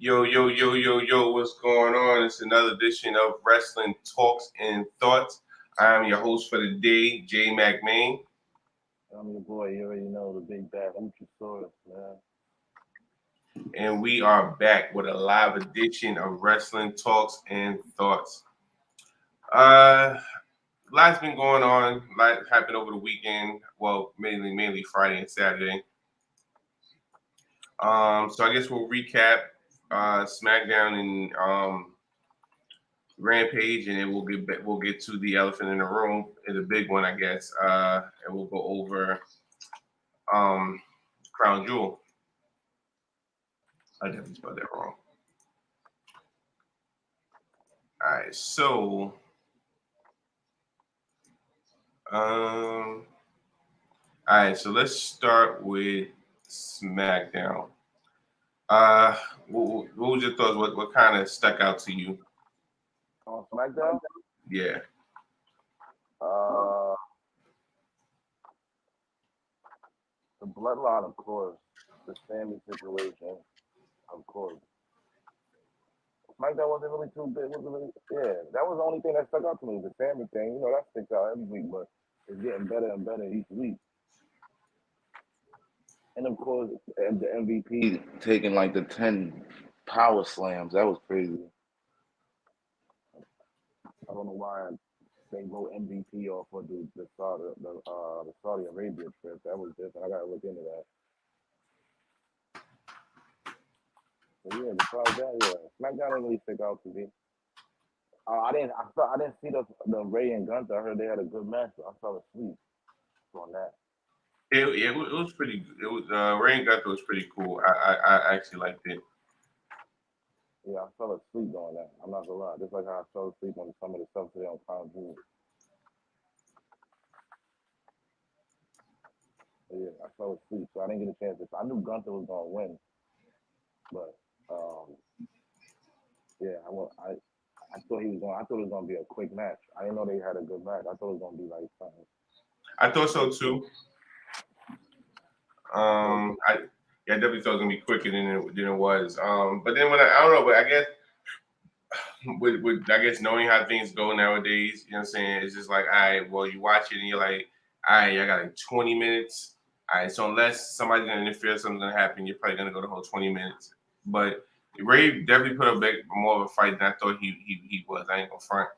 Yo, yo, yo, yo, yo, what's going on? It's another edition of Wrestling Talks and Thoughts. I'm your host for the day, Jay McMahon, I'm your boy. You already know the big bad Luchasaurus, man. and we are back with a live edition of Wrestling Talks and Thoughts. Uh, Lots been going on. A lot happened over the weekend. Well, mainly Friday and Saturday. So I guess we'll recap SmackDown and Rampage, and then we'll get to the elephant in the room, and the big one, I guess, and we'll go over um, Crown Jewel. I definitely spelled that wrong. All right, so um, all right, so let's start with SmackDown. Uh, what was your thoughts? What kind of stuck out to you? On SmackDown, Yeah, uh, the Bloodline, of course. The Sammy situation, of course. SmackDown wasn't really too big. Wasn't really, yeah, that was the only thing that stuck out to me. The Sammy thing, that sticks out every week, but it's getting better and better each week. And of course, the MVP taking like the 10 power slams. That was crazy. I don't know why they wrote MVP off for the Saudi Arabia trip. That was different. I gotta look into that. But yeah, besides that, yeah, SmackDown didn't really stick out to me. I didn't see the Ray and Gunther. I heard they had a good match, but I fell asleep on that. it was pretty. It was Rain Gunther was pretty cool. I actually liked it. Yeah, I fell asleep on that. I'm not gonna lie. Just like how I fell asleep on some of the stuff today on Crown Jewel. But yeah, I fell asleep, so I didn't get a chance to. I knew Gunther was gonna win, but um, yeah, I thought he was going. I thought it was gonna be a quick match. I didn't know they had a good match. I thought it was gonna be like something. I thought so too. I thought it was I Yeah, I definitely thought it was gonna be quicker than it was. But then I don't know, but I guess with I guess knowing how things go nowadays, you know what I'm saying? It's just like, all right, well, you watch it and you're like, all right, I got like 20 minutes. All right, so unless somebody's gonna interfere, something's gonna happen, you're probably gonna go the whole 20 minutes. But Ray definitely put up more of a fight than I thought he was. I ain't gonna front.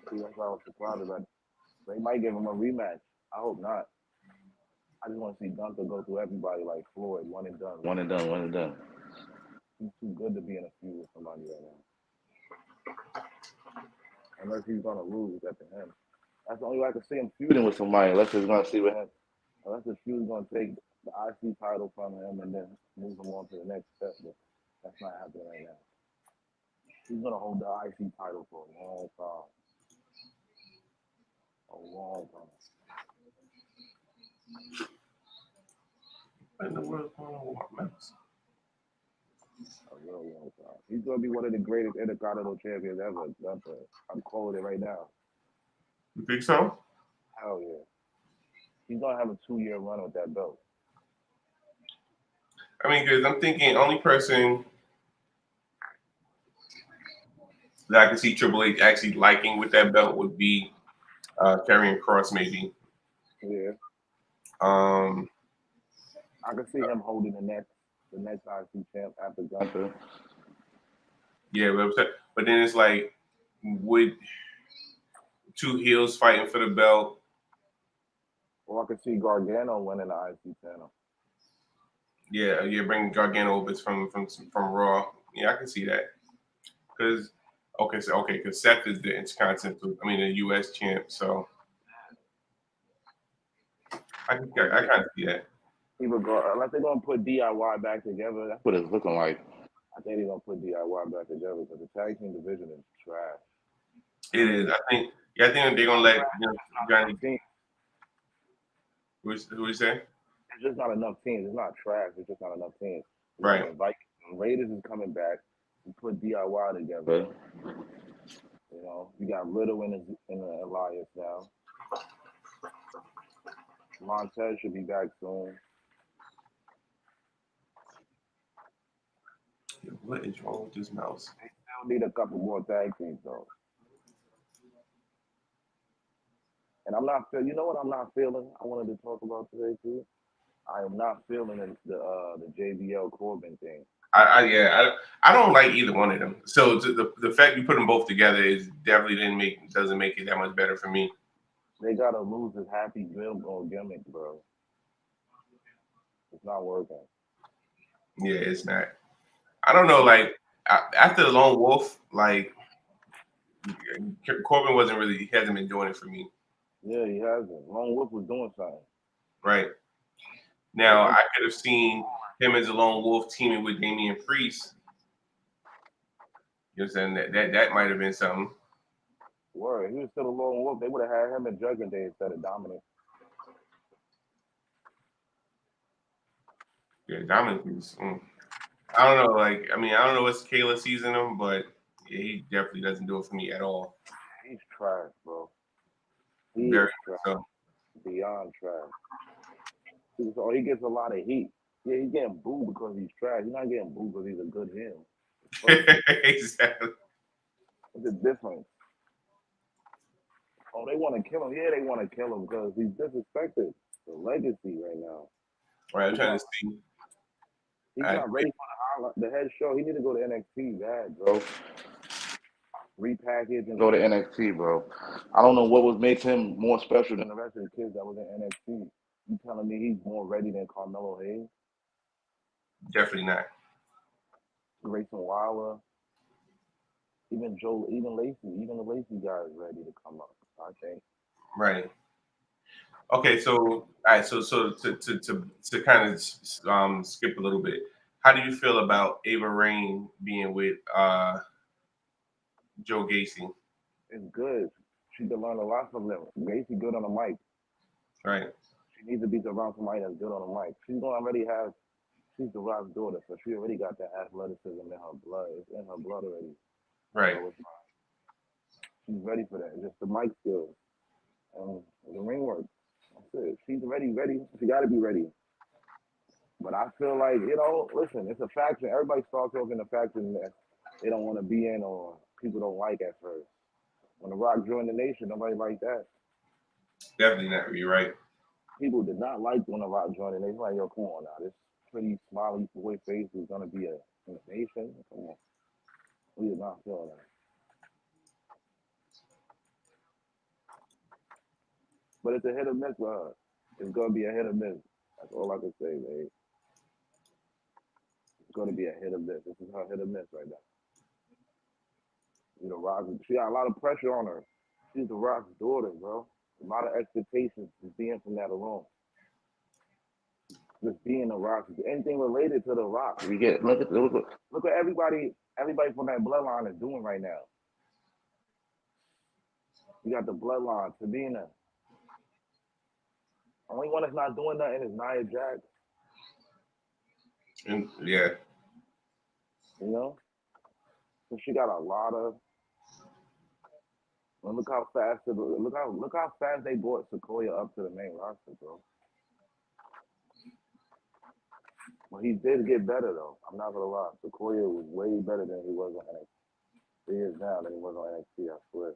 See, that's why I was surprised about. They might give him a rematch. I hope not. I just want to see Gunther go through everybody like Floyd, one and done, one and done, one and done. He's too good to be in a feud with somebody right now. Unless he's gonna lose at the end. That's the only way I can see him feuding with somebody. Unless he's gonna see with him. Unless the feud's gonna take the IC title from him and then move him on to the next step. But that's not happening right now. He's gonna hold the IC title for a long time. A long time. What in the world's going on with my mouse? A real long time. He's gonna be one of the greatest Intercontinental champions ever. I'm calling it right now. You think so? Hell yeah. He's gonna have a 2 year run with that belt. I mean, because I'm thinking only person that I can see Triple H actually liking with that belt would be Karrion Cross, maybe. Yeah. Um, I can see him holding the next IC champ after Gunther. yeah, but then it's like, would two heels fighting for the belt? Or I could see Gargano winning the IC title. Yeah, bringing Gargano over from Raw. Yeah, I can see that. Because because Seth is the Intercontinental, I mean the U.S. champ, so I kind of see that. Even unless they're gonna put DIY back together, that's what it's looking like. I think they're gonna put DIY back together because the tag team division is trash. It is. I think they're gonna let Johnny. Team. Who we say? It's just not enough teams. It's not trash. It's just not enough teams. You got Right. the Vikings. Raiders is coming back. You put DIY together. You got Riddle in the Elias now. Montez should be back soon. What is wrong with this mouse? They still need a couple more tag teams though. And I'm not feel. You know what I'm not feeling? I wanted to talk about today too. I am not feeling the JBL Corbin thing. I don't like either one of them. So the fact you put them both together is definitely doesn't make it that much better for me. They gotta lose this happy Gilmore gimmick, bro. It's not working. Yeah, it's not. I don't know. Like after the Lone Wolf, like Corbin wasn't really. He hasn't been doing it for me. Yeah, he hasn't. Lone Wolf was doing something. Right now, I could have seen him as a Lone Wolf teaming with Damian Priest. You know what I'm saying? That might have been something. Word, he was still a Lone Wolf. They would have had him in Judgment Day instead of Dominic. Yeah, Dominic was. I don't know. Like, I mean, I don't know what's Kayla season him, but yeah, he definitely doesn't do it for me at all. He's trash, bro. He Very is trash. so. Beyond trash. So he gets a lot of heat. Yeah, he's getting booed because he's trash. He's not getting booed because he's a good heel. Exactly. What's the difference? Oh, they want to kill him. Yeah, they want to kill him because he's disrespected the legacy right now. Right, I'm trying to see. He's not ready for the head show. He need to go to NXT bad, bro. Repackage and go to NXT, bro. I don't know what would make him more special than the rest of the kids that was in NXT. You telling me he's more ready than Carmelo Hayes? Definitely not. Grayson Waller, even Lacey, even the Lacey guy is ready to come up. I think. Right. Okay, so all right, so to kind of skip a little bit, how do you feel about Ava Raine being with Joe Gacy? It's good. She could learn a lot from them. Gacy good on the mic. Right. She needs to be around somebody that's good on the mic. She's gonna already have. She's the Rock's daughter, so she already got that athleticism in her blood. It's in her blood already. Right. So she's ready for that. Just the mic skills and the ring work. That's it. She's ready. She got to be ready. But I feel like, listen, it's a faction. Everybody starts talking a faction that they don't want to be in or people don't like at first. When The Rock joined the nation, nobody liked that. Definitely not. You're right. People did not like when The Rock joined the nation. Like, yo, come on now. This pretty smiley boy face is going to be in the nation. Come on. We did not feel that. But it's a hit or miss for her. It's going to be a hit or miss. That's all I can say, man. It's going to be a hit or miss. This is her hit or miss right now. Rock, she got a lot of pressure on her. She's The Rock's daughter, bro. A lot of expectations just being from that alone. Just being The Rock, anything related to The Rock. We get look at everybody from that bloodline is doing right now. You got the bloodline, Sabina. Only one that's not doing nothing is Nia Jax. Yeah. So she got a lot of. And look how fast they brought Sequoia up to the main roster, bro. Well, he did get better though. I'm not gonna lie. Sequoia was way better than he was on NXT. He is now than he was on NXT. I swear.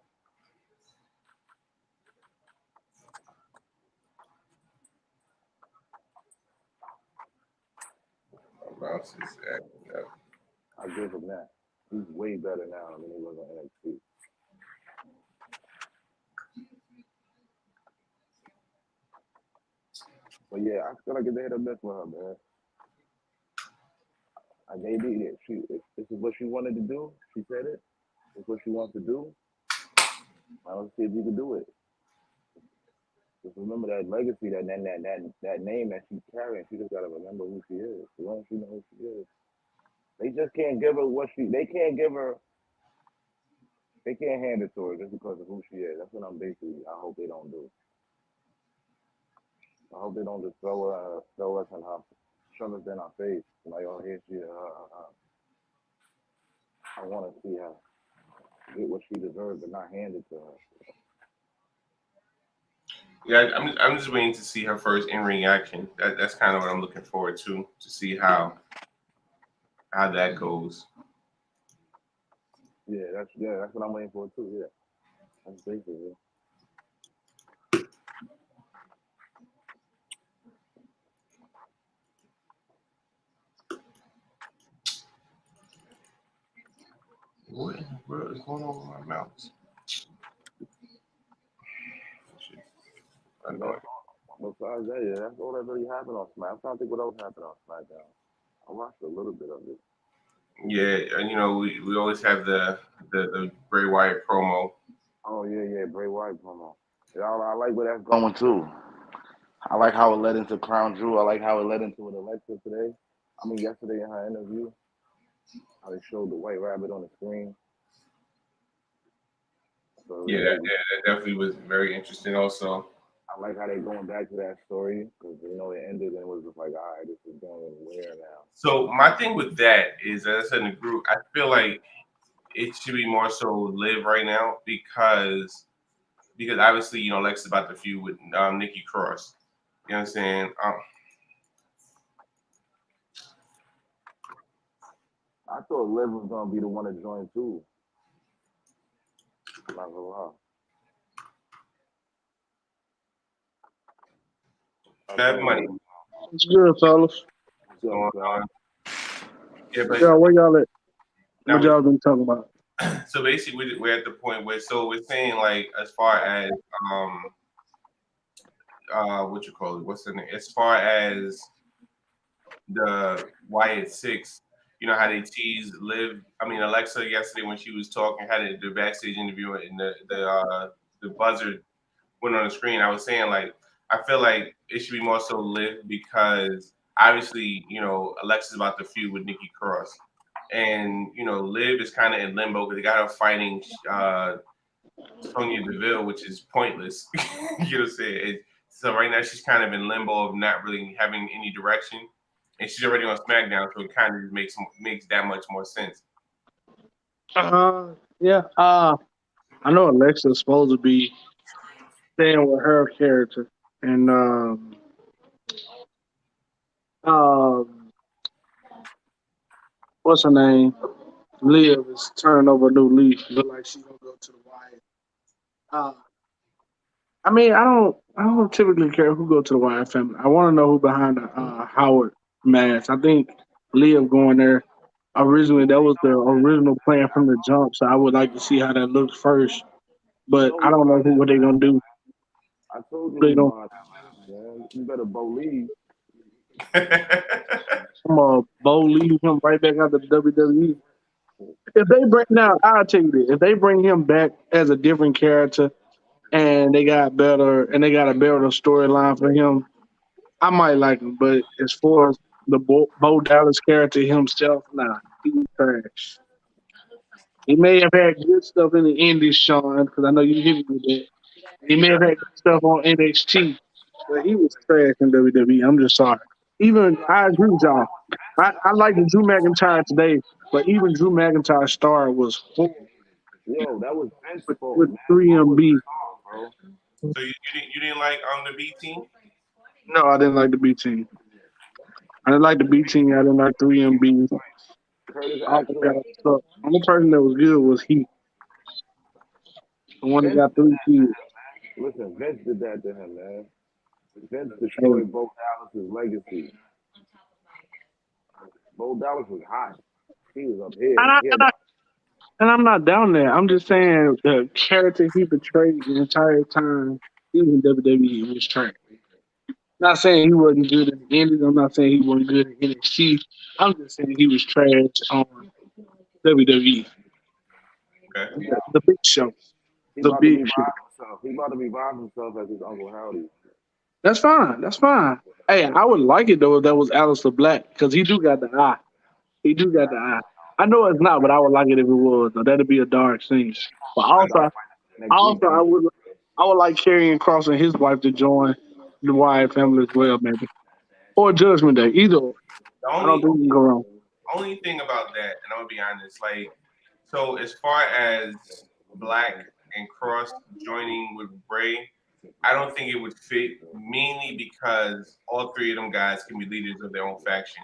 I give him that. He's way better now than he was on NXT. But yeah, I feel like it's a hit or miss for her, man. I gave it. This is what she wanted to do. She said it. It's what she wants to do. Let's see if you can do it. Just remember that legacy, that name that she's carrying. She just gotta remember who she is. As long as she knows who she is. They just can't give her they can't hand it to her just because of who she is. That's what I hope they don't do. I hope they don't just throw us in her, shove us in our face. Like, oh, here she is. I want to see her get what she deserves, but not hand it to her. Yeah, I'm just waiting to see her first in-ring action. That's kind of what I'm looking forward to see how how that goes. Yeah, that's what I'm waiting for too. Yeah, that's basically. What in the world is going on with my mouse? Shit, And annoying. besides that, yeah, that's all that really happened on SmackDown. I'm trying to think what else happened on SmackDown. I watched a little bit of it. Yeah, and we always have the Bray Wyatt promo. Oh yeah, Bray Wyatt promo. Yeah, I like where that's going too. I like how it led into Crown Jewel. I like how it led into with Alexa today. I mean, yesterday in her interview, how they showed the White Rabbit on the screen. So Yeah, yeah, that definitely was very interesting. Also, I like how they going back to that story because it ended and it was just like, all right, this is going where now? so my thing with that is, as I said in the group, I feel like it should be more so live right now because obviously Lex is about to feud with Nikki Cross. You know what I'm saying? I thought Liv was gonna be the one to join too. I'm not gonna lie. I Fab thought Money Liv. It's good, fellas. What's up, going son? on. Yeah, but Yeah, where y'all at? now What y'all been talking about? so basically we're at the point where we're saying like as far as um what you call it, what's the name? As far as the Wyatt Six, you know how they teased Alexa yesterday when she was talking, had the backstage interview and the buzzer went on the screen. I was saying like I feel like it should be more so Liv because obviously Alexa's about to feud with Nikki Cross, and Liv is kind of in limbo because they got her fighting Sonya Deville, which is pointless. You know what I'm saying? So right now she's kind of in limbo of not really having any direction, and she's already on SmackDown, so it kind of just makes that much more sense. Yeah. I know Alexa's supposed to be staying with her character, and um, what's her name? Liv is turning over a new leaf. Look like she's gonna go to the Wyatt. Uh, I mean, I don't typically care who go to the Wyatt family. I want to know who behind the Howard match. I think Liv going there. Originally, that was the original plan from the jump, so I would like to see how that looks first. You But know I who don't know behind what that they're gonna match? do. I told you They who don't. behind that match, man. You better believe. I'm Bo leave him right back out the WWE. If they bring now, I'll tell you this: if they bring him back as a different character and they got a better storyline for him, I might like him. But as far as the Bo Dallas character himself, nah, he's trash. He may have had good stuff in the Indies, Sean, because I know you hit me with that. He may Yeah. have had good stuff on NXT, but he was trash in WWE. I'm just sorry. Even I agree with y'all. I like the Drew McIntyre today, but even Drew McIntyre's star was horrible Yo, that was Vince's fault, with man. Bo was the 3MB. star, bro. So you didn't like the B team? No, I didn't like the B team. I didn't like the B team. I didn't like 3MB. Curtis All that Axel. kind of stuff. The only person that was good was he, the one that Vince got did 3 that to kids. him. Listen, Vince did that to him, man. Vince And, destroyed Bo Dallas's legacy. Bo Dallas was hot. He was up here. and, I, He had and, the I, and I'm not down there. I'm just saying the character he portrayed the entire time he was in WWE was trash. Not saying he wasn't good in the Indies. I'm not saying he wasn't good in NXT. I'm just saying he was trash on WWE. Okay. The Big Show. he The about to Big revive Show. himself. He about to revive himself as his Uncle Howdy. That's fine. That's fine. Hey, I would like it though if that was Aleister Black because he do got the eye. He do got the eye. I know it's not, but I would like it if it was. Though that'd be a dark scene. But He about to fight next week also, too. I would like Karrion Cross and his wife to join the Wyatt family as well, maybe, or Judgment Day. Either. Or. The I don't only think we can go wrong. only thing about that, and I'm gonna be honest, like so as far as Black and Cross joining with Bray, I don't think it would fit mainly because all three of them guys can be leaders of their own faction.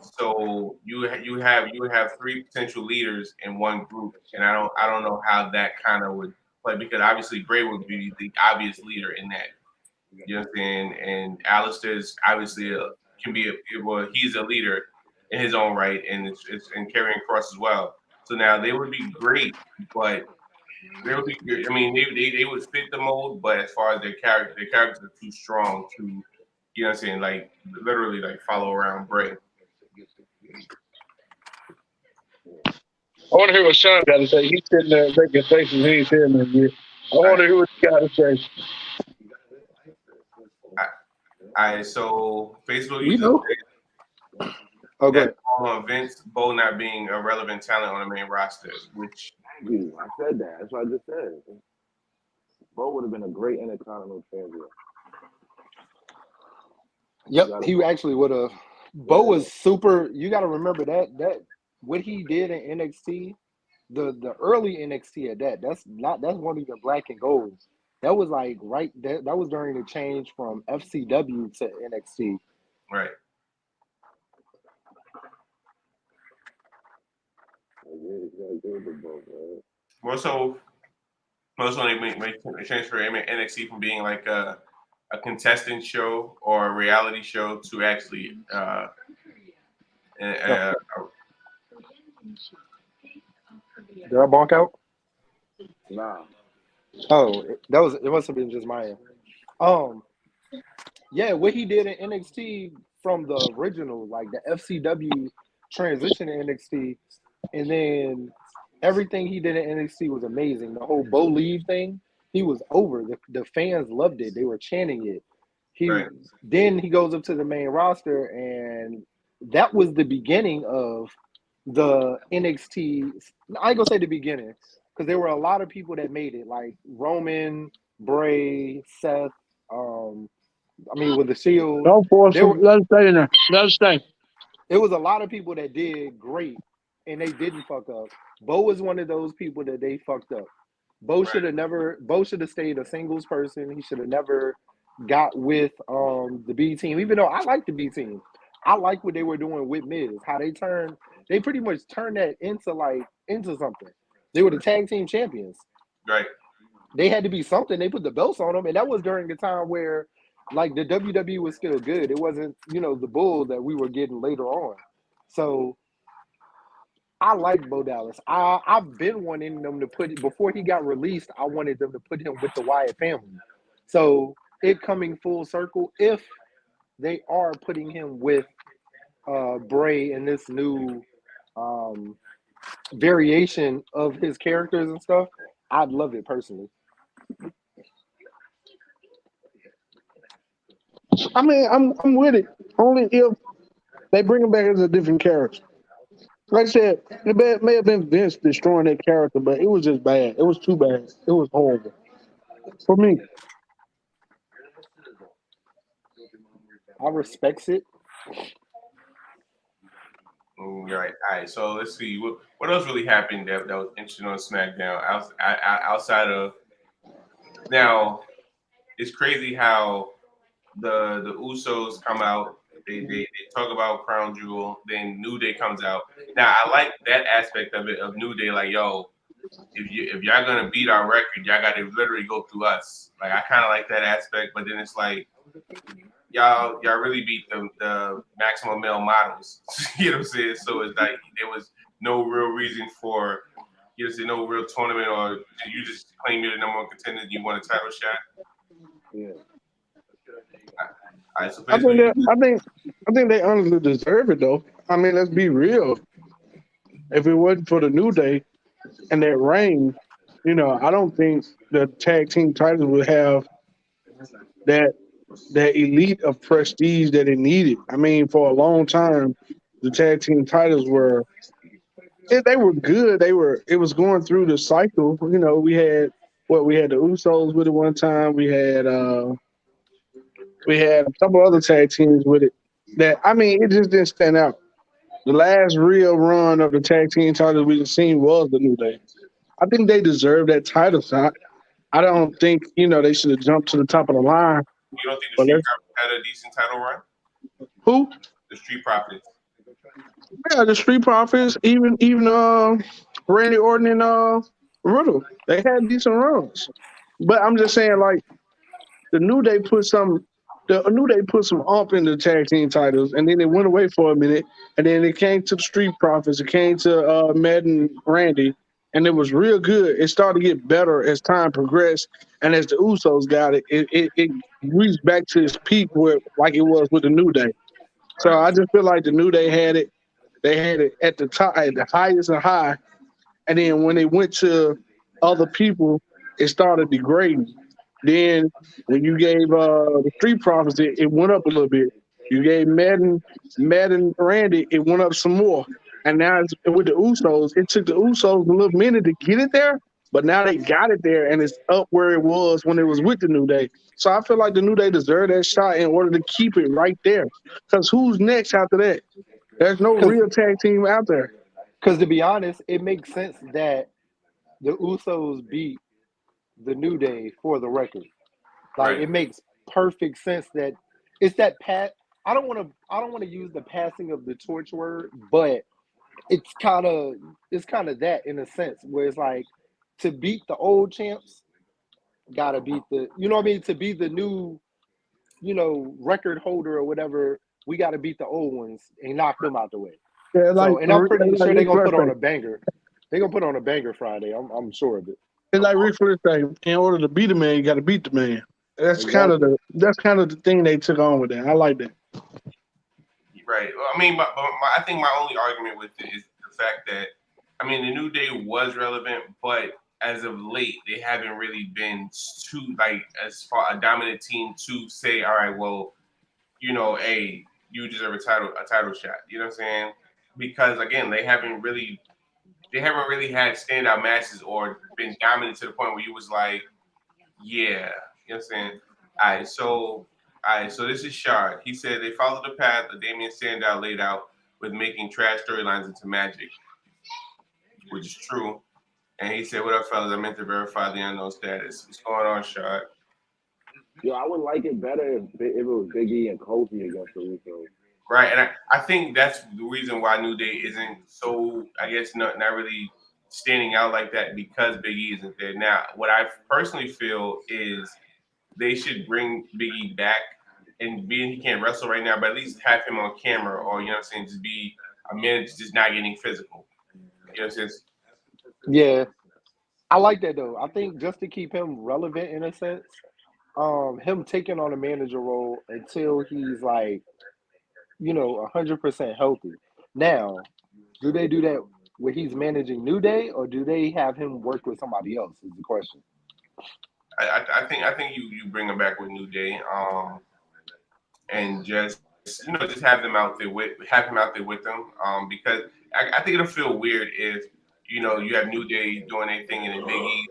So you would have three potential leaders in one group, and I don't know how that kind of would play because obviously Bray would be the obvious leader in that. You know what I'm saying? And Alistair's obviously can be well, he's a leader in his own right, and it's and carrying cross as well. So now they would be great, but they would be. I mean, they would fit the mold, but as far as their characters are too strong to, you know what I'm saying? Like literally, like follow around Bray. I want to hear what Sean got to say. He's sitting there making faces. He ain't saying nothing yet. I want to hear what he got to say. All right, so Facebook We users know. Oh, go that ahead. Vince Bo not being a relevant talent on the main roster, which Yeah, I said that. That's what I just said. Bo would have been a great Intercontinental champion. Yep, gotta- he actually would have. Bo was super. You got to remember that what he did in NXT, the early NXT at that. That's one of the black and golds. That was like that was during the change from FCW to NXT. right. More so when they make transfer NXT from being like a contestant show or a reality show to actually Did I bonk out? Nah. Oh, it must have been just my end. Yeah, what he did in NXT from the original, like the FCW transition to NXT, and then everything he did in NXT was amazing. The whole Bo Leave thing, he was over. The fans loved it. They were chanting it. Right. Then he goes up to the main roster, and that was the beginning of the NXT. I ain't gonna say the beginning because there were a lot of people that made it, like Roman, Bray, Seth. With the Shield, Don't force there him. were Let us stay in there. Let us stay. it was a lot of people that did great and they didn't fuck up. Bo was one of those people that they fucked up. Bo should have stayed a singles person. He should have never got with the B team, even though I like the B team. I like what they were doing with Miz, how they pretty much turned that into something. They were the tag team champions. Right. They had to be something. They put the belts on them, and that was during the time where, like, the WWE was still good. It wasn't, the bull that we were getting later on. So I like Bo Dallas. I've been wanting them to put before he got released. I wanted them to put him with the Wyatt family. So it coming full circle, if they are putting him with Bray in this new variation of his characters and stuff, I'd love it personally. I mean, I'm with it. Only if they bring him back as a different character. Like I said, it may have been Vince destroying that character, but it was just bad. It was too bad. It was horrible for me. I respects it. Right. All right. So let's see what else really happened that was interesting on SmackDown outside of now. It's crazy how the Usos come out. They talk about Crown Jewel. Then New Day comes out. Now I like that aspect of it of New Day. Like, yo, if y'all gonna beat our record, y'all got to literally go through us. Like, I kind of like that aspect. But then it's like y'all really beat the maximum male models. You know what I'm saying? So it's like there was no real reason for no real tournament, or you just claim you're the number one contender and you want a title shot. Yeah. All right, so I think they honestly deserve it though. I mean, let's be real. If it wasn't for the New Day and that reign, I don't think the tag team titles would have that elite of prestige that it needed. I mean, for a long time, the tag team titles they were good. It was going through the cycle. We had the Usos with it one time. We had a couple other tag teams with it. That, I mean, it just didn't stand out. The last real run of the tag team titles we've seen was the New Day. I think they deserve that title shot. I don't think they should have jumped to the top of the line. You don't think the Street Profits had a decent title run? Who? The Street Profits. Yeah, the Street Profits, even Randy Orton and Riddle, they had decent runs. But I'm just saying, like the New Day put some, the New Day put some ump in the tag team titles, and then it went away for a minute, and then it came to the Street Profits, it came to Madden Randy, and it was real good. It started to get better as time progressed, and as the Usos got it, it reached back to its peak where like it was with the New Day. So Right. I just feel like the New Day had it. They had it at the top, at the highest and high, and then when they went to other people, it started degrading. Then when you gave the Street Profits, it went up a little bit. You gave Madden Randy, it went up some more. And now with the Usos, it took the Usos a little minute to get it there, but now they got it there and it's up where it was when it was with the New Day. So I feel like the New Day deserved that shot in order to keep it right there. Because who's next after that? There's no Because real tag team out there. to be honest, it makes sense that the Usos beat the New Day for the record. Like Right. it makes perfect sense that it's that pat. I don't want to use the passing of the torch word, but it's kind of that in a sense where it's like to beat the old champs, gotta beat the you know what I mean to be the new record holder or whatever. We gotta beat the old ones and knock them out the way. Yeah, So, and I'm pretty like sure they're Ric gonna Flair put on say. a banger. They're gonna put on a banger Friday. I'm sure of it. It's like Ric Flair say, in order to beat a man, you got to beat the man. Exactly. That's kind of the thing they took on with that. I like that. Right. Well, I mean, I think my only argument with it is the fact that, I mean, the New Day was relevant, but as of late, they haven't really been too like as far a dominant team to say, all right, well, hey, you deserve a title shot. You know what I'm saying? Because again, they haven't really had standout matches or been dominant to the point where you was like, yeah, you know what I'm saying? All right, so this is Shard. He said they followed the path that Damian Sandow laid out with making trash storylines into magic, which is true. And he said, "What up, fellas? I meant to verify the unknown status. What's going on, Shard?" Yo, I would like it better if it was Big E and Kofi against the Usos. Right, and I think that's the reason why New Day isn't so, I guess, not really standing out like that because Big E isn't there. Now, what I personally feel is they should bring Big E back, and being he can't wrestle right now, but at least have him on camera, or you know what I'm saying, just be a man just not getting physical. You know what I'm saying? Yeah, I like that though. I think just to keep him relevant in a sense, him taking on a manager role until he's like 100% healthy. Now, do they do that where he's managing New Day, or do they have him work with somebody else? Is the question. I think you bring him back with New Day, and just have him out there with them, because I think it'll feel weird if you have New Day doing anything and then Big E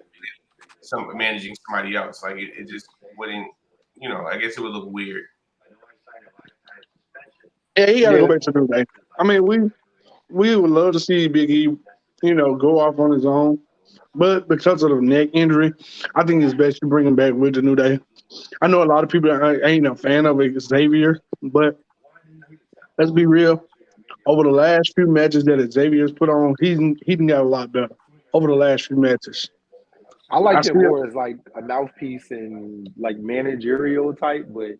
managing somebody else. Like it just wouldn't. I guess it would look weird. Yeah, he got to go Yeah, back to New Day. I mean, we would love to see Big E, go off on his own, but because of the neck injury, I think it's best you bring him back with the New Day. I know a lot of people ain't a fan of Xavier, but let's be real. Over the last few matches that Xavier's put on, he got a lot better over the last few matches. I I like him still, more as like a mouthpiece and like managerial type, but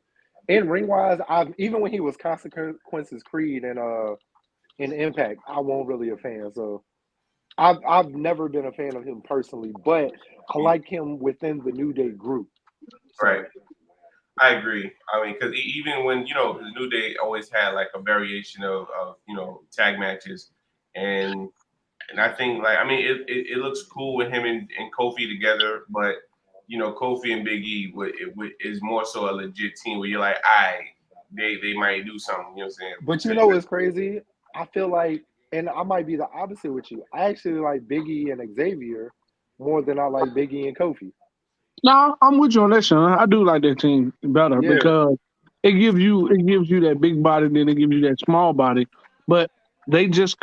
in ring wise, I've even when he was Consequences Creed and in Impact, I wasn't really a fan. So I've never been a fan of him personally, but I like him within the New Day group. Right. So I agree. I mean, because even when the New Day always had like a variation of tag matches, and I think like I mean it looks cool with him and Kofi together, but Kofi and Big E is more so a legit team where you're like, they might do something. You know what I'm saying? but you know what's crazy? I feel like, and I might be the opposite with you. I actually like Biggie and Xavier more than I like Biggie and Kofi. no, I'm with you on that, Sean. I do like that team better Yeah, because it gives you that big body, then it gives you that small body, but they just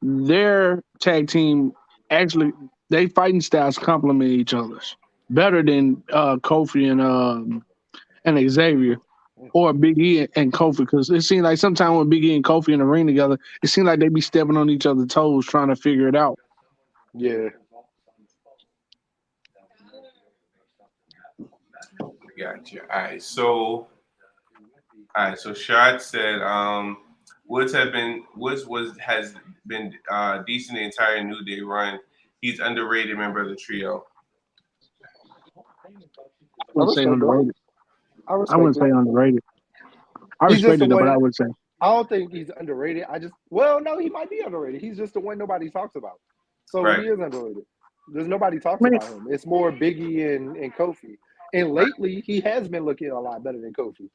their tag team actually they fighting styles complement each other's better than Kofi and Xavier. or Big E and Kofi, because it seems like sometimes when Big E and Kofi in the ring together, it seems like they be stepping on each other's toes trying to figure it out. Yeah. Gotcha. All right. So Shad said, Woods has been decent the entire New Day run. He's underrated member of the trio. I I wouldn't say respect it. underrated. I I respect wouldn't it. say underrated. I He's just the respected it, but I one. would say I don't think he's underrated. Well, no, he might be underrated. He's just the one nobody talks about. So Right. he is underrated. There's nobody talks I mean, about him. It's more Biggie and Kofi. And lately, he has been looking a lot better than Kofi.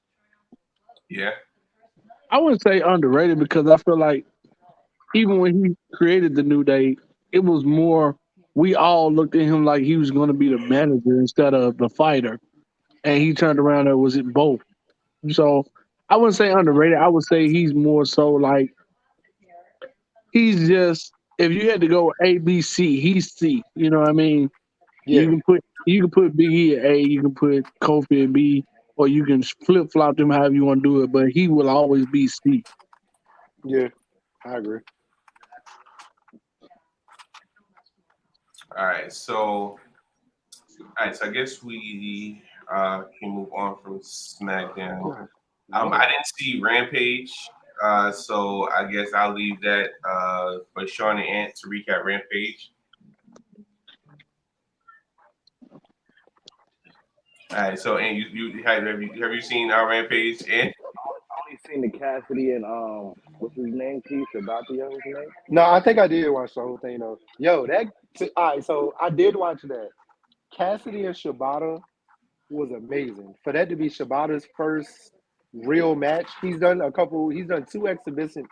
Yeah. I wouldn't say underrated because I feel like even when he created the New Day, it was more we all looked at him like he was going to be the manager instead of the fighter, and he turned around and was it both. So I wouldn't say underrated. I would say he's more so like he's just if you had to go A B C, he's C. You know what I mean? Yeah, You can put Big E at A, you can put Kofi at B, or you can flip flop them however you want to do it. But he will always be C. yeah, I agree. All right. So I guess we can move on from SmackDown. I didn't see Rampage, so I guess I'll leave that for Sean and Ant to recap Rampage. All right, so and have you seen Rampage? And Only seen the Cassidy and what's his name? Keith Sabathia, what's his name? No, I think I did watch the whole thing though. Yo, all right. So I did watch that. Cassidy and Shibata was amazing. For that to be Shibata's first real match, he's done a couple. He's done two exhibition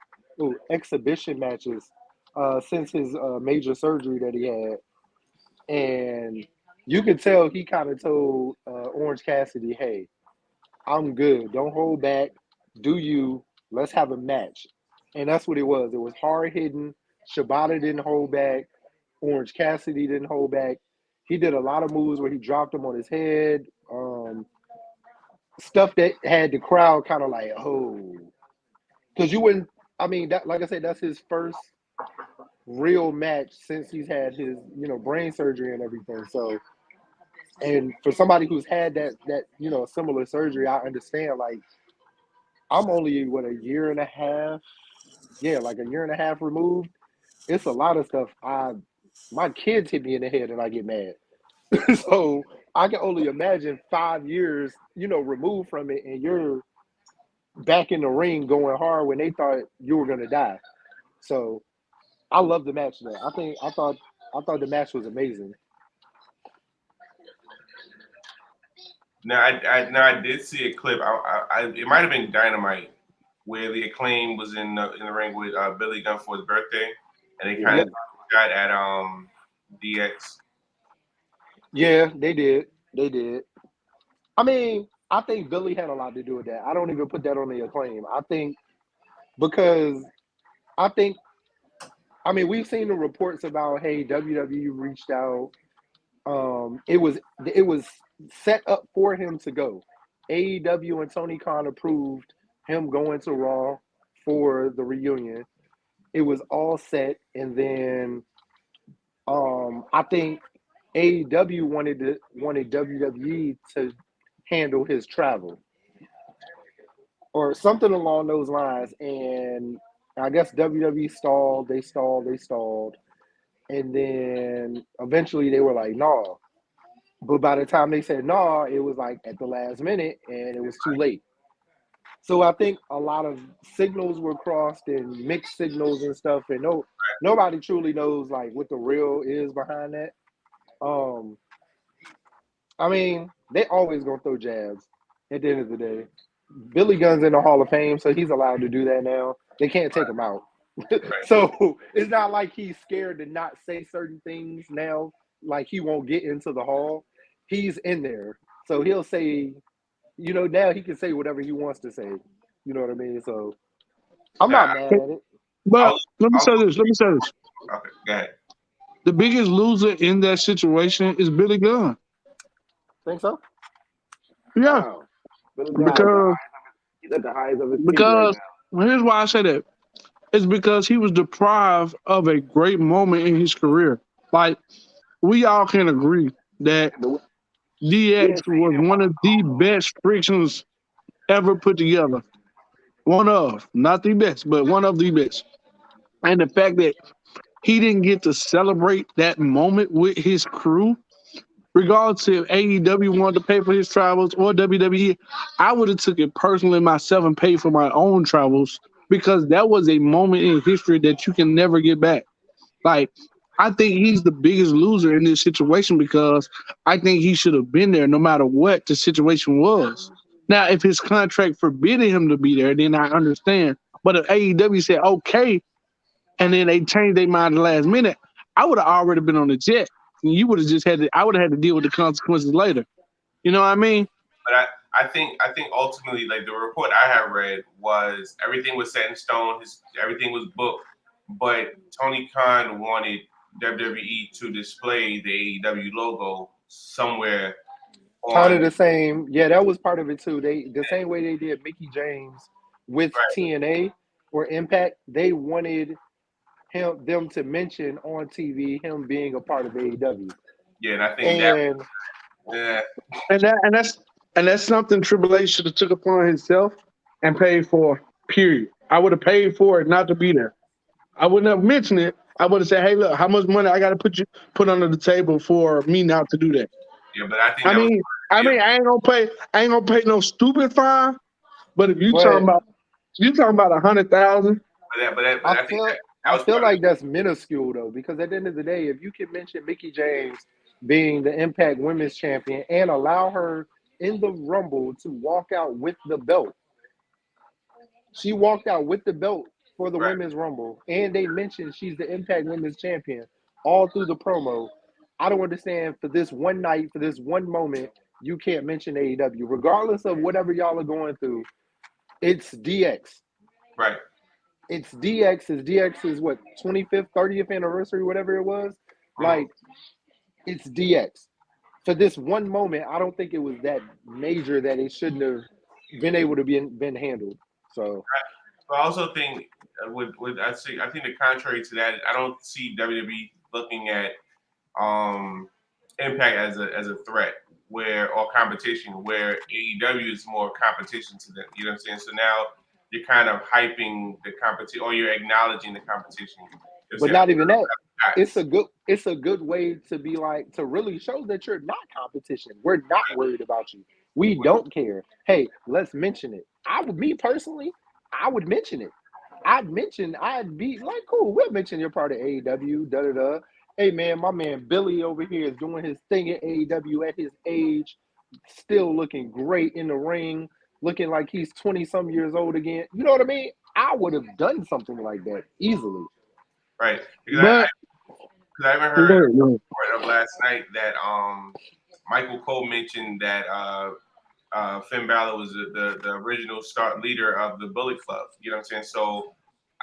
matches since his major surgery that he had, and you could tell he kind of told Orange Cassidy, "Hey, I'm good. Don't hold back. Do you? Let's have a match." And that's what it was. It was hard hitting. Shibata didn't hold back. Orange Cassidy didn't hold back. He did a lot of moves where he dropped him on his head. Stuff that had the crowd kind of like, oh, because you wouldn't. I mean, that like I said, that's his first real match since he's had his brain surgery and everything. So, and for somebody who's had that similar surgery, I understand. Like, I'm only a year and a half, yeah, like a year and a half removed. It's a lot of stuff. My kids hit me in the head and I get mad. So I can only imagine 5 years, removed from it, and you're back in the ring going hard when they thought you were gonna die. So I love the match though. I thought the match was amazing. now I did see a clip. It might have been Dynamite where the Acclaim was in the ring with Billy Gunn for his birthday, and they kind of got at DX. Yeah, they did. They did. I mean, I think Billy had a lot to do with that. I don't even put that on the Acclaim. I think because I think we've seen the reports about hey WWE reached out. It was set up for him to go. AEW and Tony Khan approved him going to Raw for the reunion. It was all set, and then I think AEW wanted WWE to handle his travel or something along those lines, and I guess WWE stalled. They stalled, and then eventually they were like, "No." But by the time they said no, it was like at the last minute and it was too late. So I think a lot of signals were crossed and mixed signals and stuff, and nobody truly knows like what the real is behind that. Um, I mean, they always gonna throw jabs at the end of the day. Billy Gunn's in the Hall of Fame, so he's allowed to do that now. They can't take him out. Right. So it's not like he's scared to not say certain things now, like he won't get into the hall. He's in there. So he'll say, now he can say whatever he wants to say. You know what I mean? So I'm Now, not mad at it. But I'll, let me I'll, say this. okay, go ahead. The biggest loser in that situation is Billy Gunn. Think so? Yeah, Wow. Billy Gunn was the because highest He's at the highest of his peak right because here's why I say that. It's because he was deprived of a great moment in his career. Like we all can agree that now. DX was one of the best frictions ever put together. One of, not the best, but one of the best. And the fact that he didn't get to celebrate that moment with his crew, regardless if AEW wanted to pay for his travels or WWE, I would have took it personally myself and paid for my own travels because that was a moment in history that you can never get back. Like, I think he's the biggest loser in this situation because I think he should have been there no matter what the situation was. Now, if his contract forbidden him to be there, then I understand. But if AEW said okay, and then they changed their mind at the last minute, I would have already been on the jet. And you would have just had to. I would have had to deal with the consequences later. You know what I mean? But I think ultimately, like the report I have read was everything was set in stone. Everything was booked, but Tony Khan wanted WWE to display the AEW logo somewhere Kind of on. the same. Yeah, that was part of it too. The same way they did Mickey James with Right. TNA or Impact, they wanted them to mention on TV him being a part of AEW. Yeah, and I think that. And Yeah, And that's something Triple H should have took upon himself and paid for. Period. I would have paid for it not to be there. I wouldn't have mentioned it. I would have said, "Hey, look, how much money I got to put under the table for me not to do that." yeah, but I think I that was. mean, I ain't gonna pay no stupid fine. But if you but talking about 100,000, But I I think feel that I was feel part of like that's minuscule though, because at the end of the day, if you can mention Mickey James being the Impact Women's Champion and allow her in the Rumble to walk out with the belt, she walked out with the belt for the right. Women's Rumble, and they mentioned she's the Impact Women's Champion all through the promo. I don't understand for this one night, for this one moment, you can't mention AEW, regardless of whatever y'all are going through. It's DX. Right. It's DX. Is DX's what 25th, 30th anniversary, whatever it was. Like it's DX. For this one moment, I don't think it was that major that it shouldn't have been able to been handled. So But I also think I think the contrary to that, I don't see WWE looking at Impact as a threat or competition where AEW is more competition to them. You know what I'm saying? So now you're kind of hyping the competition or you're acknowledging the competition. but not even that. It's a good way to be like to really show that you're not competition. We're not worried about you. We don't care. Hey, let's mention it. Me personally, I would mention it. I'd be like, cool, we'll mention you're part of AEW, da da da. Hey man, my man Billy over here is doing his thing at AEW at his age, still looking great in the ring, looking like he's 20 some years old again. You know what I mean? I would have done something like that easily. Right. Because but I even heard a report of last night that Michael Cole mentioned that Finn Balor was the original start leader of the Bullet Club. You know what I'm saying? So,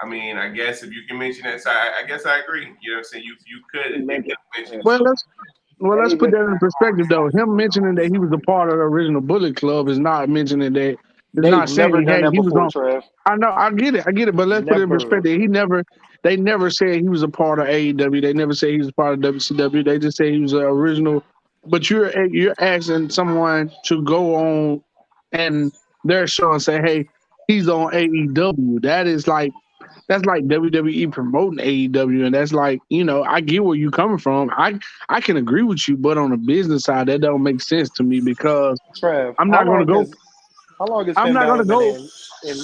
I mean, I guess if you can mention that, so I guess I agree. You know what I'm saying? You could mention well, let's put that in perspective though. Him mentioning that he was a part of the original Bullet Club is not mentioning that. It's They've not never saying, done hey, that he was before, on. Trev. I know, I get it, but let's put it in Never. perspective. They never said he was a part of AEW. They never said he was a part of WCW. They just said he was an original. But you're asking someone to go on and their show and say, hey, he's on AEW. That's like WWE promoting AEW, and that's like, I get where you coming from. I can agree with you, but on the business side, that don't make sense to me because Trev, I'm not gonna go. how long has I'm Finn not Balor gonna been go. in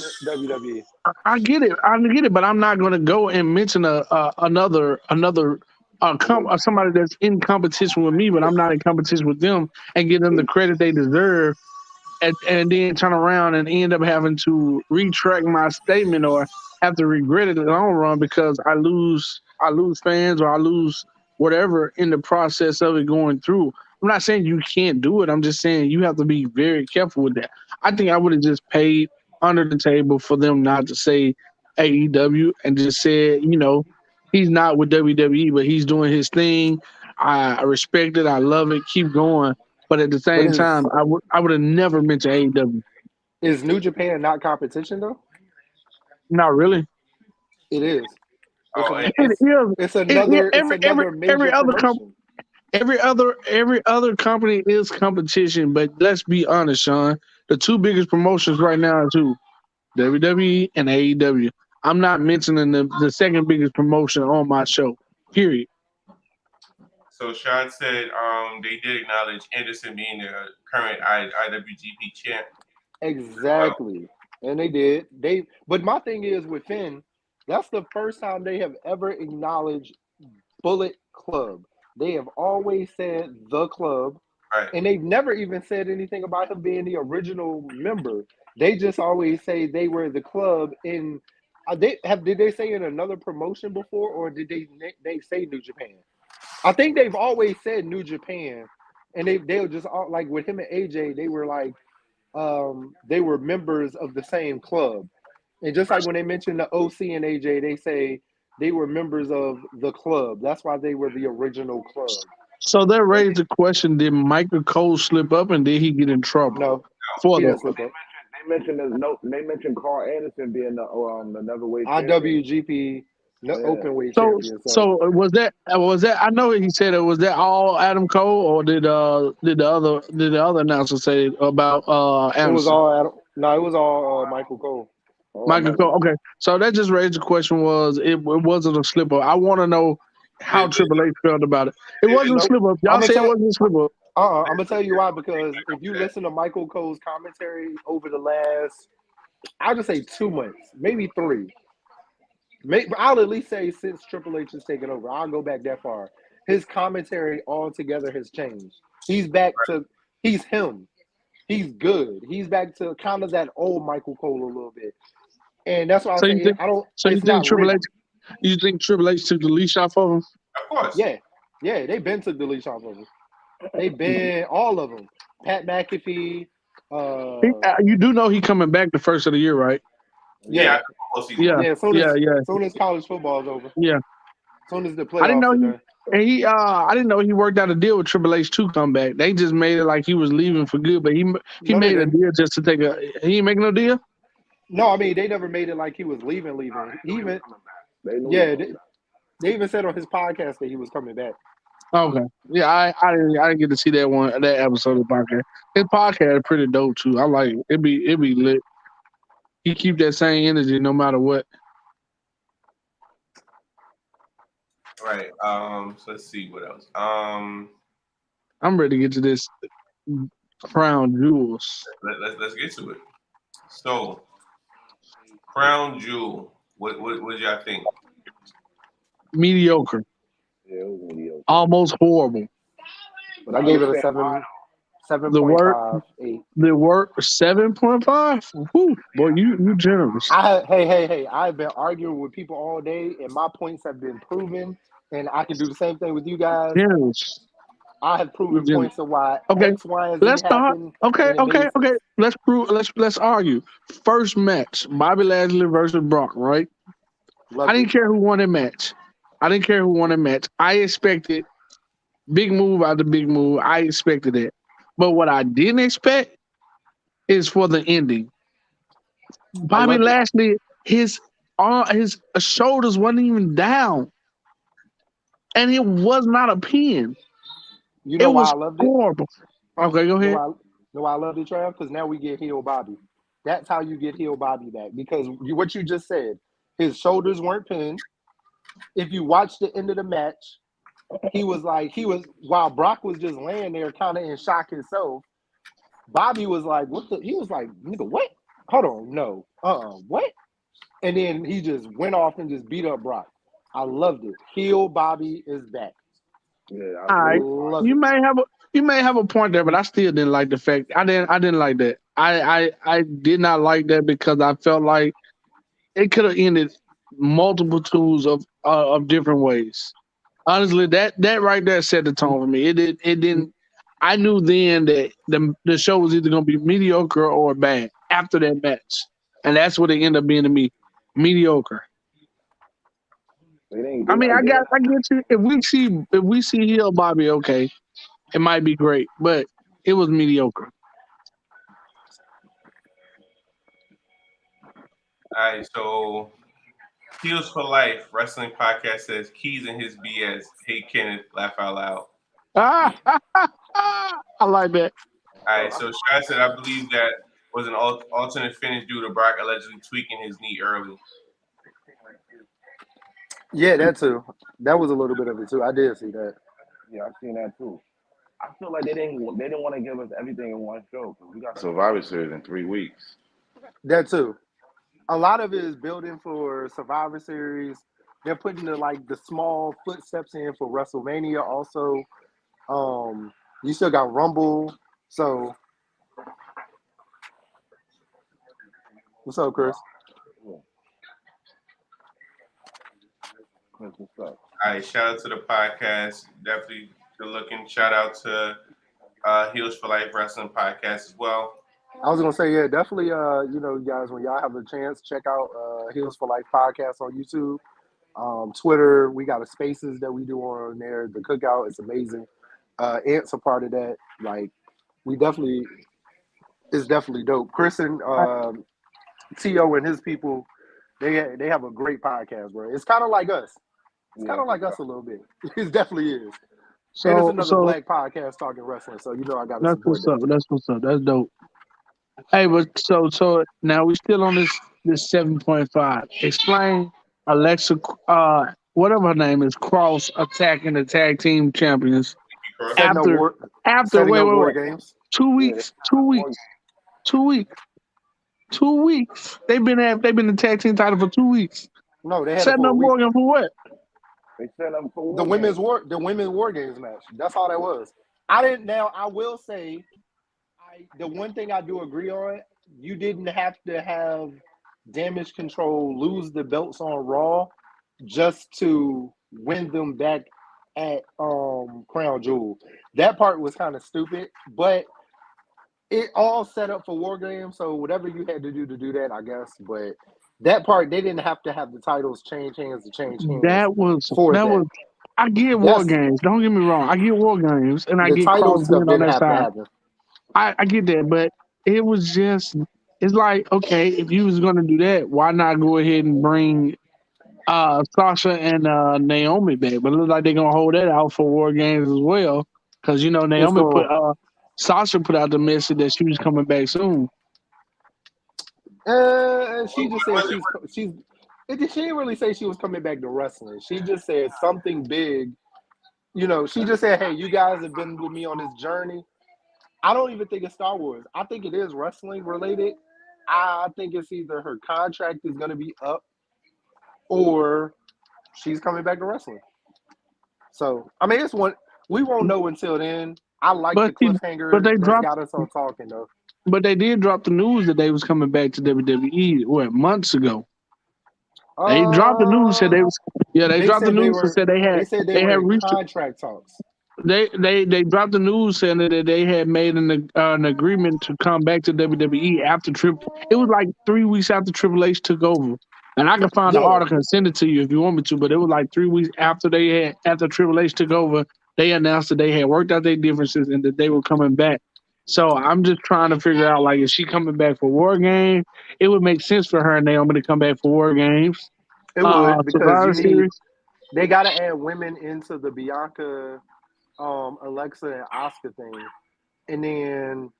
WWE? I get it, but I'm not going to go and mention another somebody that's in competition with me, but I'm not in competition with them, and give them the credit they deserve, and then turn around and end up having to retract my statement or have to regret it in the long run because I lose fans or I lose whatever in the process of it going through. I'm not saying you can't do it. I'm just saying you have to be very careful with that. I think I would have just paid under the table for them not to say AEW and just said, he's not with WWE, but he's doing his thing. I respect it. I love it. Keep going. But at the But same time, I would have never mentioned AEW. Is New Japan not competition though? Not really. It is. It's Oh, a It it's is. it's another it's Every another major promotion. every other company is competition. But let's be honest, Sean. The two biggest promotions right now are two: WWE and AEW. I'm not mentioning the second biggest promotion on my show. Period. so Sean said they did acknowledge Anderson being the current IWGP champ. Exactly. And they did. But my thing is with Finn, that's the first time they have ever acknowledged Bullet Club. They have always said the club, Right. and they've never even said anything about him being the original member. They just always say they were the club in did they say in another promotion before, or did they say New Japan? I think they've always said New Japan, and they'll just like with him and AJ, they were like they were members of the same club. And just like when they mentioned the OC and AJ, they say they were members of the club. That's why they were the original club. So that raised the question: did Michael Cole slip up, and did he get in trouble No, for he that? didn't slip up. They mentioned They mentioned Carl Anderson being the never weight champion. IWGP open weight So, champion. so was that? I know he said it. Was that all Adam Cole, or did the other announcer say about it was Anderson? all Adam. No, it was all Michael Cole. Michael Cole. Okay, so that just raised the question: was it wasn't a slip up? I want to know how Triple H felt about it. It wasn't a Nope. slip up. Y'all I'ma say it tell- wasn't a slip up. I'm gonna tell you why, because if you listen to Michael Cole's commentary over the last, I'll just say 2 months, maybe 3. I'll at least say since Triple H has taken over. I'll go back that far. His commentary altogether has changed. He's back to he's him. He's good. He's back to kind of that old Michael Cole a little bit. And that's why I So say you think? I don't. So you It's think not Triple written. H? You think Triple H took the leash off of him? Of course. Yeah, they've been took the leash off of him. They've been all of them. Pat McAfee. You do know he coming back the first of the year, right? Yeah. Yeah. Soon as college football is over. Yeah. Soon as the I didn't playoffs know are he. done. And I didn't know he worked out a deal with Triple H to come back. They just made it like he was leaving for good, but he No, they made a didn't. deal just to take a. He ain't making no deal. No, I mean they never made it like he was leaving. He even they even said on his podcast that he was coming back. Okay, yeah, I didn't get to see that episode of the podcast. His podcast is pretty dope too. I like it. It be lit. He keep that same energy no matter what. Right. So let's see what else. I'm ready to get to this Crown Jewels. Let's get to it. So, Crown Jewel. What y'all think? Mediocre. Yeah, it was mediocre. Almost horrible. But I gave it a 7.58. The work 7.5. Whew, boy, you generous. Hey! I've been arguing with people all day, and my points have been proven. And I can do the same thing with you guys. Generous. I have proven points of why Okay, X, Y, and Z let's start. happened. Okay. Let's argue. First match: Bobby Lashley versus Brock. Right? I didn't care who won that match. I expected big move after big move. I expected it. But what I didn't expect is for the ending. Bobby Lashley, his shoulders wasn't even down. And it was not a pin. You know it why was I loved horrible. Okay, go ahead. You know why I loved it, Trav? Because now we get heel Bobby. That's how you get heel Bobby back. Because what you just said, his shoulders weren't pinned. If you watch the end of the match, while Brock was just laying there kind of in shock himself, Bobby was like, he was like, nigga, what? Hold on, no. What? And then he just went off and just beat up Brock. I loved it. Heel Bobby is back. Yeah, all right. You may have a point there, but I still didn't like the fact. I didn't like that. I did not like that because I felt like it could have ended multitudes of different ways. Honestly, that right there set the tone for me. It didn't. I knew then that the show was either going to be mediocre or bad after that match, and that's what it ended up being to me, mediocre. I mean, I get you. If we see heel Bobby, okay, it might be great, but it was mediocre. All right, so Heels for Life Wrestling Podcast says Keys and his BS. Hey Kenneth, laugh out loud. I like that. All right, so Shy said I believe that was an alternate finish due to Brock allegedly tweaking his knee early. Yeah, that too. That was a little bit of it too. I did see that. Yeah, I've seen that too. I feel like they didn't want to give us everything in one show because we got Survivor Series in 3 weeks. That too. A lot of it is building for Survivor Series. They're putting the small footsteps in for WrestleMania. Also, you still got Rumble. So, what's up, Chris? What's up? All right, shout out to the podcast. Definitely good looking. Shout out to Heels for Life Wrestling Podcast as well. I was gonna say, yeah, definitely. You guys, when y'all have a chance, check out Heels for Life podcast on YouTube, Twitter. We got a Spaces that we do on there. The Cookout is amazing. Ant's a part of that. Like, it's definitely dope. Chris and T.O. and his people, they have a great podcast, bro. It's kind of like us. It's kind of like us a little bit. It definitely is. And it's another black podcast talking wrestling, so I got to That's support what's that. up. That's what's up. That's dope. Hey, but so now we still on this 7.5. Explain Alexa, whatever her name is, Cross attacking the tag team champions Setting up war games. 2 weeks. 2 weeks. 2 weeks. 2 weeks. They've been the tag team title for 2 weeks. No, they had setting up Morgan for what? They set up for the women's war games match. That's all that was. I will say, the one thing I do agree on, you didn't have to have Damage Control lose the belts on Raw just to win them back at Crown Jewel. That part was kind of stupid, but it all set up for War Games, so whatever you had to do that, I guess. But that part, they didn't have to have the titles change hands to change hands. That was. I get War Games. Don't get me wrong. I get War Games, and I get title stuff on that side. Happen. I get that, but it was just. It's like, okay, if you was gonna do that, why not go ahead and bring Sasha and Naomi back? But it looks like they're gonna hold that out for War Games as well, because Naomi Sasha put out the message that she was coming back soon. She just said she didn't really say she was coming back to wrestling. She just said something big. She just said, "Hey, you guys have been with me on this journey." I don't even think it's Star Wars. I think it is wrestling related. I think it's either her contract is going to be up or she's coming back to wrestling. So, I mean, we won't know until then. I like the cliffhanger. But they got us on talking, though. But they did drop the news that they was coming back to WWE months ago. They dropped the news. Said they was. Yeah, they dropped the news and said they had reached contract talks. They dropped the news saying that they had made an agreement to come back to WWE after It was like 3 weeks after Triple H took over, and I can find the article and send it to you if you want me to. But it was like 3 weeks after Triple H took over, they announced that they had worked out their differences and that they were coming back. So I'm just trying to figure out, like, is she coming back for War Games? It would make sense for her and Naomi to come back for War Games. It would, because they got to add women into the Bianca, Alexa, and Asuka thing. And then,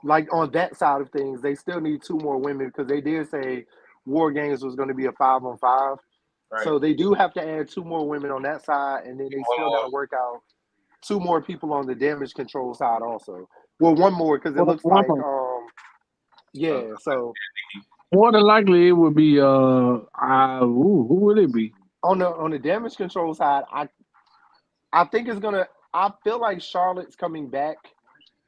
like, on that side of things, they still need 2 more women, because they did say War Games was going to be a 5-on-5. Right. So they do have to add 2 more women on that side, and then they still got to work out 2 more people on the Damage Control side also. Well, 1 more, because it looks like, so. More than likely, it would be, who would it be? On the Damage Control side, I think it's going to, I feel like Charlotte's coming back.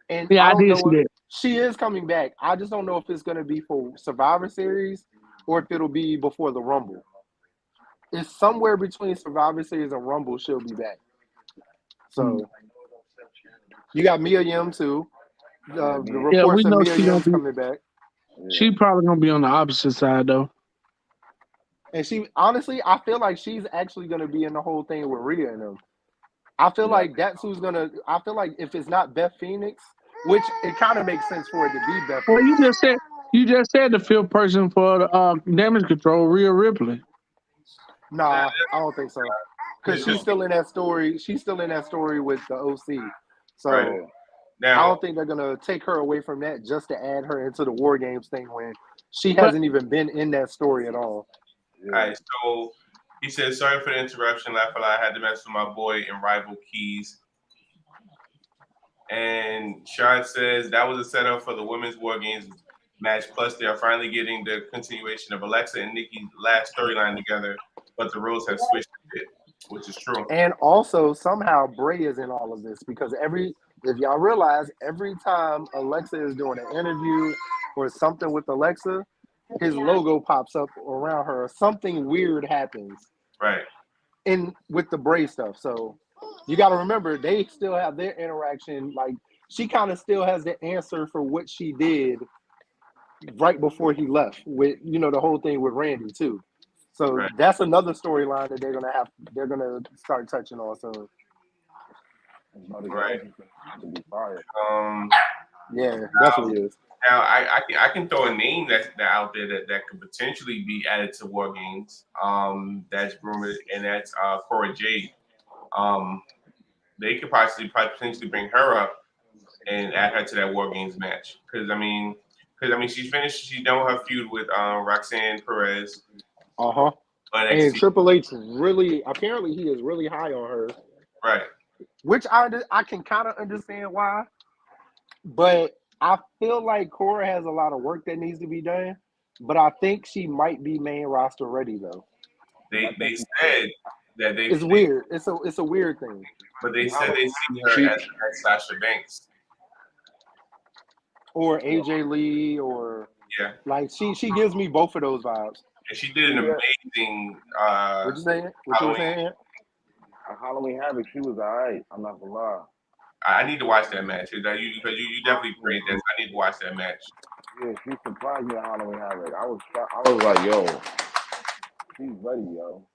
And yeah, I did see that. She is coming back. I just don't know if it's going to be for Survivor Series or if it'll be before the Rumble. It's somewhere between Survivor Series and Rumble she'll be back. So, you got Mia Yim, too. The reports of Mia Yim's coming back. She probably going to be on the opposite side, though. And honestly, I feel like she's actually going to be in the whole thing with Rhea and them. I feel like that's who's going to – I feel like if it's not Beth Phoenix, which it kind of makes sense for it to be Beth Phoenix. Well, You just said the fifth person for the damage control, Rhea Ripley. Nah, I don't think so. Because It's she's just still in that story. She's still in that story with the OC. So right Yeah. I now. don't think they're gonna take her away from that just to add her into the War Games thing when she But hasn't even been in that story at all. Yeah. All right, so he said, "Sorry for the interruption, Laugh a lot. I had to mess with my boy in Rival Keys." And Sean says that was a setup for the women's War Games match. Plus, they are finally getting the continuation of Alexa and Nikki's last storyline together, but the roles have switched a bit, which is true. And also somehow Bray is in all of this because if y'all realize, every time Alexa is doing an interview or something with Alexa, his logo pops up around her. Something weird happens Right. in with the Bray stuff. So you got to remember they still have their interaction. Like she kind of still has the answer for what she did right before he left with the whole thing with Randy too. So Right. that's another storyline that they're gonna start touching on soon. It's about to get Right. interesting. It's about to be fire. Yeah, definitely is. Now I can throw a name that's out there that could potentially be added to War Games. That's rumored, and that's Cora Jade. They could potentially bring her up and add her to that War Games match. Because I mean, she's finished. She's done with her feud with Roxanne Perez. Uh-huh. But And Triple H apparently he is really high on her, right. which I can kind of understand why, but I feel like Cora has a lot of work that needs to be done. But I think she might be main roster ready though. They said that It's weird. It's a weird thing. But they said they see her as Sasha Banks or AJ Lee, or yeah. Like she gives me both of those vibes. And she did an amazing. What you saying? What you saying? Halloween Havoc, she was alright. I'm not gonna lie. I need to watch that match because you definitely played this. I need to watch that match. Yeah, she surprised me at Halloween Havoc. I was like, yo, she's ready, yo.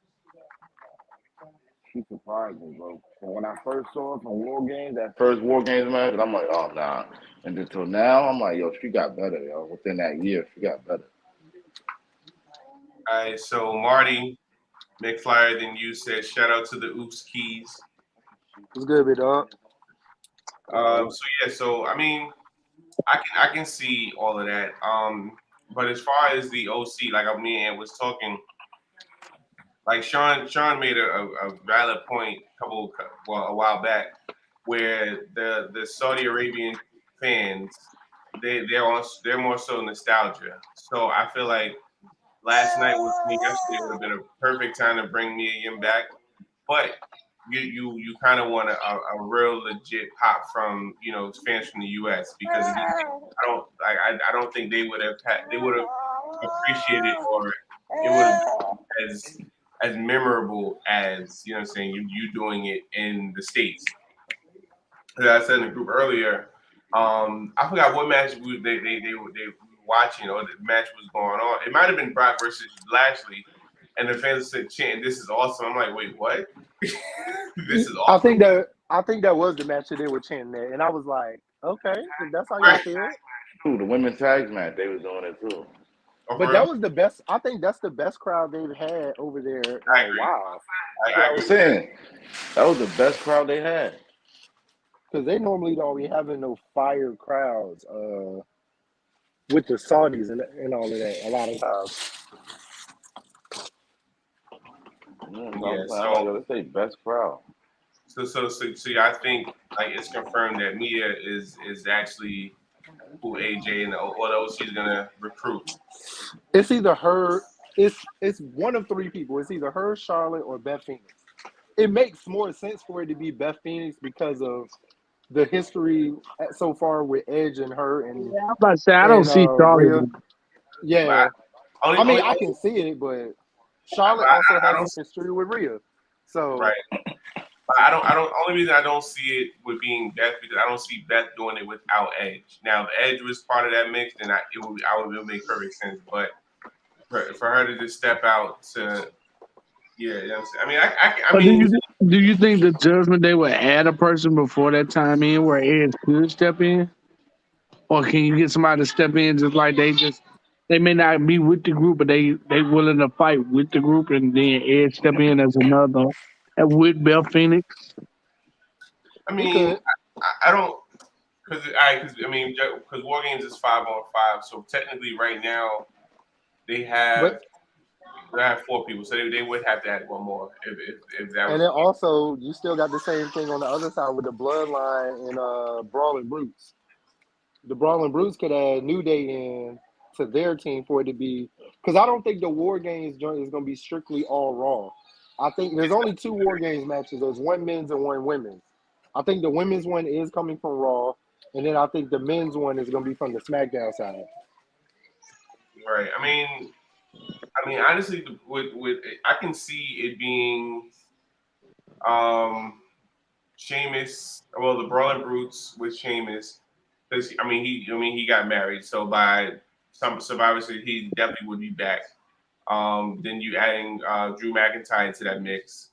She surprised me, bro. And when I first saw her from War Games, that first War Games match, I'm like, oh nah. And until now, I'm like, yo, she got better, yo. Within that year, she got better. All right, so Marty McFlyer than you said, shout out to the Oops Keys. What's good, big dog? So I mean, I can see all of that. But as far as the OC, like me and was talking, like Sean made a valid point a while back, where the Saudi Arabian fans they're more so nostalgia. So I feel like last night with me yesterday would have been a perfect time to bring Mia Yim back, but you kind of want a real legit pop from fans from the U.S. because again, I don't think they would have appreciated or it would have been as memorable as you doing it in the States. As I said in the group earlier, I forgot what match they were watching or the match was going on. It might have been Brock versus Lashley, and the fans said chanting, "This is awesome." I'm like, wait, what? This is awesome. I think that was the match that they were chanting there, and I was like, okay, if that's how y'all feel. Ooh, the women's tag match, they was doing it too. But that was the best. I think that's the best crowd they've had over there in a while. I was saying that was the best crowd they had. Because they normally don't be having no fire crowds with the Saudis and all of that a lot of times. Let's say best crowd. So I think like it's confirmed that Mia is actually who AJ and the OC is gonna recruit. It's either her. It's one of three people. It's either her, Charlotte, or Beth Phoenix. It makes more sense for it to be Beth Phoenix because of the history so far with Edge and her. And I was about to say I don't see Charlotte. Yeah, I can see it, but Charlotte also has a history with Rhea. So right. But only reason I don't see it with being Beth because I don't see Beth doing it without Edge. Now, if Edge was part of that mix, then it would make perfect sense. But for her to just step out to, yeah, you know what I'm saying? I mean, do you think the Judgment Day would add a person before that time in where Edge could step in? or can you get somebody to step in just like they may not be with the group, but they willing to fight with the group, and then Edge step in as another and with Bell Phoenix. I He mean, could. I don't because because War Games is 5-on-5, so technically right now they But have they have 4 people, so they would have to add one more if that and was then the case. also you still got the same thing on the other side with the Bloodline and Brawling Brutes. The Brawling Brutes could add New Day in to their team for it to be because I don't think the War Games joint is going to be strictly all Raw. I think there's only 2 War Games matches. There's one men's and one women's. I think the women's one is coming from Raw, and then I think the men's one is going to be from the SmackDown side. Right. Honestly, with I can see it being Sheamus. Well, the Brawling Brutes with Sheamus, because he got married, so by some Survivor Series he definitely would be back. Then you adding Drew McIntyre to that mix,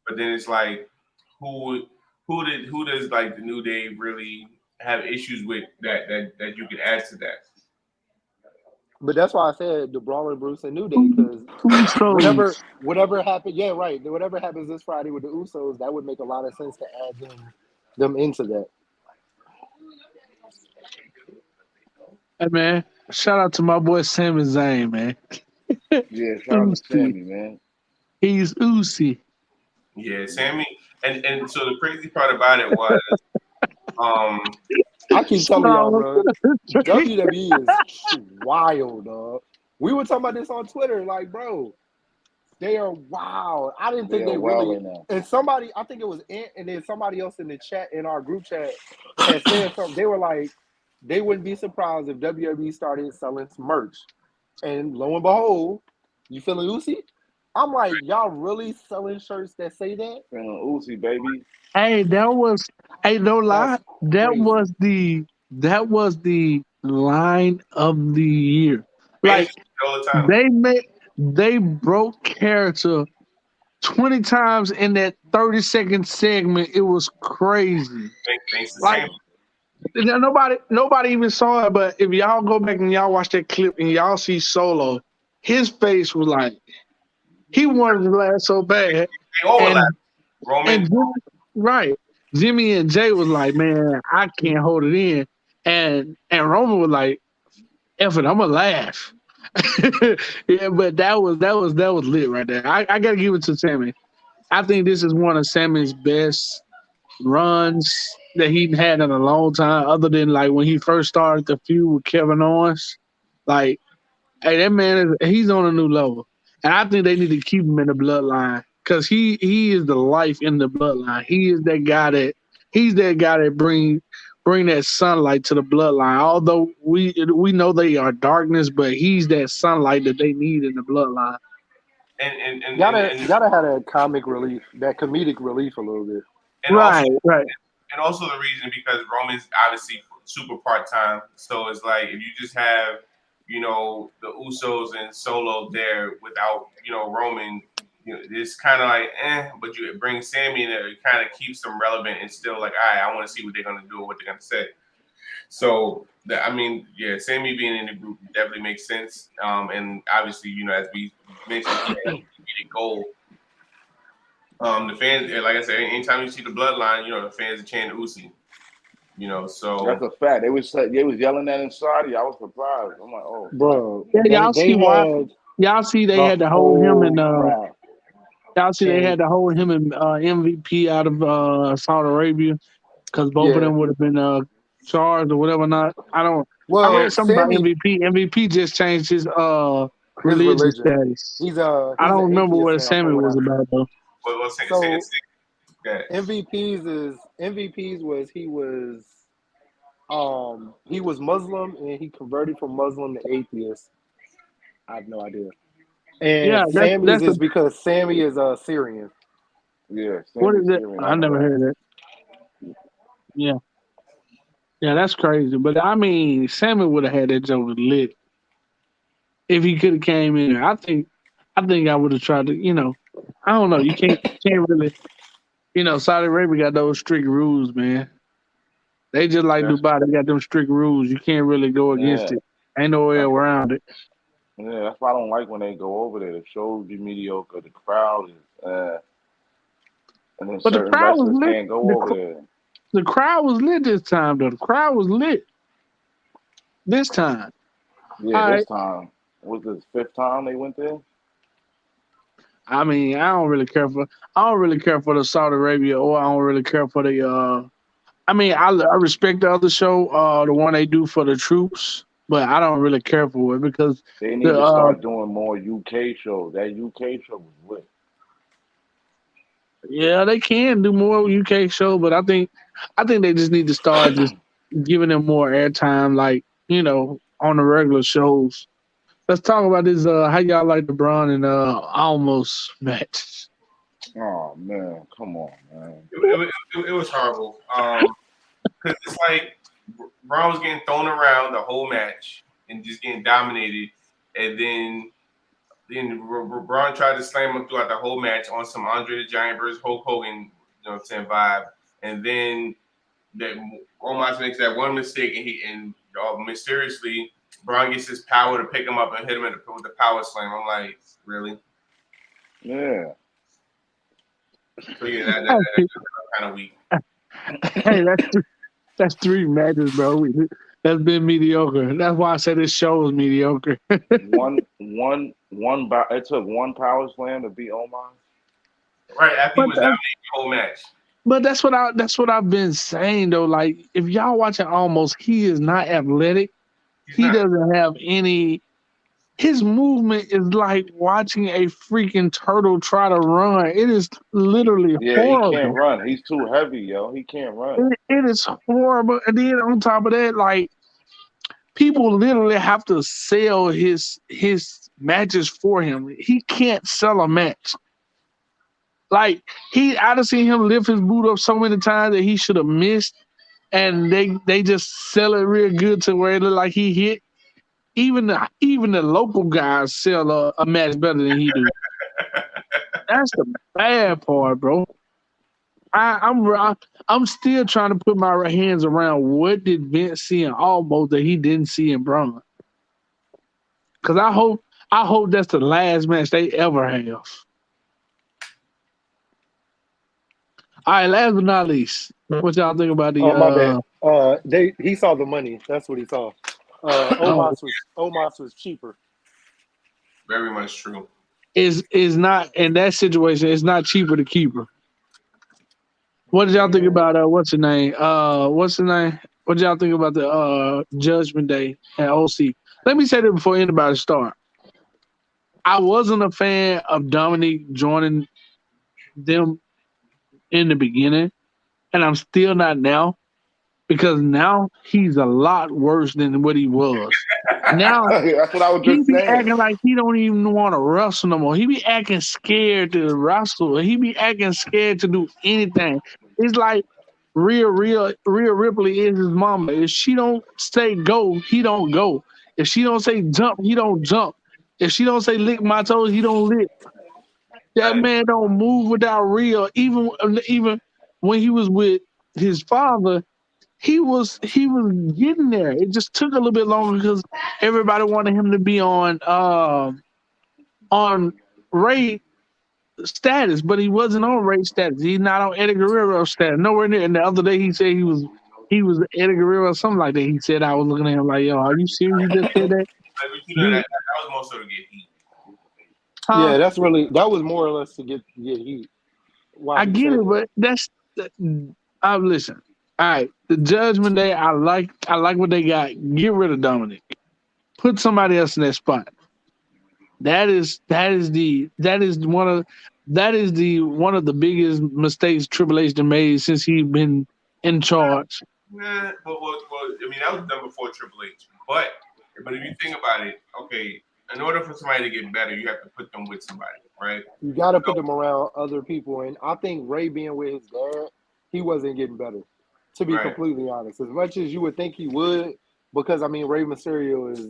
but then it's like who who does like the New Day really have issues with that you can add to that? But that's why I said the Brawling Brutes and New Day because Usos. whatever happened, yeah, right. Whatever happens this Friday with the Usos, that would make a lot of sense to add them into that. Hey man, shout out to my boy Sami Zayn, man. Yeah, shout out to Uzi. Sammy, man. He's Uzi. Yeah, Sammy, and so the crazy part about it was um I keep telling y'all, So, bro, WWE is wild, dog. We were talking about this on Twitter, like, bro, they are wild. I didn't They think are they wild really. right now. And somebody, I think it was Ant, and then somebody else in the chat, in our group chat, had said something. They were like, they wouldn't be surprised if WWE started selling some merch. And lo and behold, you feeling Uzi? I'm like, y'all really selling shirts that say that? Feeling Uzi, baby. hey, no lie, That's crazy. that was the line of the year. fans Like do it all the time. they broke character 20 times in that 30-second segment. It was crazy. Thanks to Like Sammy. nobody even saw it, but if y'all go back and y'all watch that clip and y'all see Solo, his face was like he wanted to laugh so bad. They overlap. And Roman, and right. Jimmy and Jay was like, man, I can't hold it in. And Roman was like, F it, I'm gonna laugh. Yeah, but that was lit right there. I gotta give it to Sammy. I think this is one of Sammy's best runs that he had in a long time, other than like when he first started the feud with Kevin Owens. Like, hey, that man he's on a new level. And I think they need to keep him in the bloodline. Cause he is the life in the bloodline. He's that guy that bring that sunlight to the bloodline. Although we know they are darkness, but he's that sunlight that they need in the bloodline. Gotta have that comic relief, that comedic relief a little bit. and also Right, right. and also the reason because Roman's obviously super part time. So it's like if you just have, the Usos and Solo there without, Roman, it's kind of like but you bring Sammy in there, it kind of keeps them relevant and still like, all right, I want to see what they're gonna do or what they're gonna say. So yeah, Sammy being in the group definitely makes sense. And obviously, as we mentioned, he has a goal. The fans, like I said, anytime you see the bloodline, the fans are chanting Uzi. So That's a fact. They was yelling that in Saudi. I was surprised. I'm like, oh, Bro, Yeah, they y'all they see why had y'all see they the had to hold him whole in crowd y'all see they chant. had to hold him in MVP out of Saudi Arabia because both of Yeah. them would have been charged or whatever. Not I don't. I Well, read something about Sammy, MVP. MVP just changed his his religious religion. status. He's I an don't remember atheist what now from Sammy what I was heard. about though. well, So yeah. MVPs was he was Muslim and he converted from Muslim to atheist. I have no idea. And Yeah, Sammy's that's is the because Sammy is Syrian. yeah, what Sammy is it? Syrian. I I know never that. heard that. Yeah, yeah, that's crazy. But I mean, Sammy would have had that joke lit if he could have came in there. I think I would have tried to. I don't know. You can't really. Saudi Arabia got those strict rules, man. They just like That's Dubai. They got them strict rules. You can't really go against yeah. it. Ain't no way That's around it. yeah. That's why I don't like when they go over there. The shows be mediocre. The crowd is, and then But the certain crowd was wrestlers lit. can't go over there. The crowd was lit this time, though. The crowd was lit this time. Yeah, All this right. time was this fifth time they went there. I mean, I don't really care for. I don't really care for the Saudi Arabia, or I don't really care for the. I mean, I respect the other show, the one they do for the troops, but I don't really care for it because They need the to start doing more UK shows. That UK show was lit. yeah, they can do more UK show, but I think they just need to start just giving them more airtime, like on the regular shows. Let's talk about this. How y'all like the Braun and almost match? Oh man, come on, man. It was horrible. Because it's like Braun was getting thrown around the whole match and just getting dominated, and then Braun tried to slam him throughout the whole match on some Andre the Giant versus Hulk Hogan, vibe, and then that Omos makes that one mistake, and mysteriously Braun gets his power to pick him up and hit him with the power slam. I'm like, really? Yeah. So yeah, that's kind of weak. Hey, that's three matches, bro. That's been mediocre. That's why I said this show is mediocre. It took one power slam to beat Omos. Right after he but was dominating the whole match. but that's what I've been saying though. Like if y'all watching almost, he is not athletic. He's He not. doesn't have any. His movement is like watching a freaking turtle try to run. It is literally Yeah, he can't horrible. run. He's too heavy, yo. He can't run. It is horrible. And then on top of that, like people literally have to sell his matches for him. He can't sell a match. Like I'd have seen him lift his boot up so many times that he should have missed, and they just sell it real good to where it look like he hit. Even the local guys sell a match better than he do. That's the bad part, bro. I'm still trying to put my hands around what did Vince see in Almost that he didn't see in Braun. Cause I hope that's the last match they ever have. All right, last but not least, what y'all think about the Oh my bad. He saw the money. That's what he saw. Omos was cheaper. Very much true. is not in that situation, it's not cheaper to keep her. What did y'all think about what's the name? What's the name? What did y'all think about the Judgment Day at OC? Let me say that before anybody start. I wasn't a fan of Dominic joining them in the beginning, and I'm still not now because now he's a lot worse than what he was. Now That's what I was he just be saying. acting like he don't even want to wrestle no more. He be acting scared to wrestle. He be acting scared to do anything. It's like Rhea Ripley is his mama. If she don't say go, he don't go. If she don't say jump, he don't jump. If she don't say lick my toes, he don't lick. That Right. man don't move without Rhea. Even when he was with his father, he was getting there. It just took a little bit longer because everybody wanted him to be on Ray status, but he wasn't on Ray status. He's not on Eddie Guerrero status. Nowhere near. And the other day he said he was Eddie Guerrero or something like that. He said I was looking at him like, yo, are you serious? You just said that? But that was more so to get heat. Huh? Yeah, that was more or less to get heat. Why I he get said it, but listen. All right, the Judgment Day. I like what they got. Get rid of Dominic. Put somebody else in that spot. That is one of the biggest mistakes Triple H made since he's been in charge. Nah, well, I mean, that was done before Triple H. But if you think about it, okay, in order for somebody to get better, you have to put them with somebody, right? You got to put them around other people, and I think Ray being with his dad, he wasn't getting better. To be Right. completely honest, as much as you would think he would, because I mean Rey Mysterio is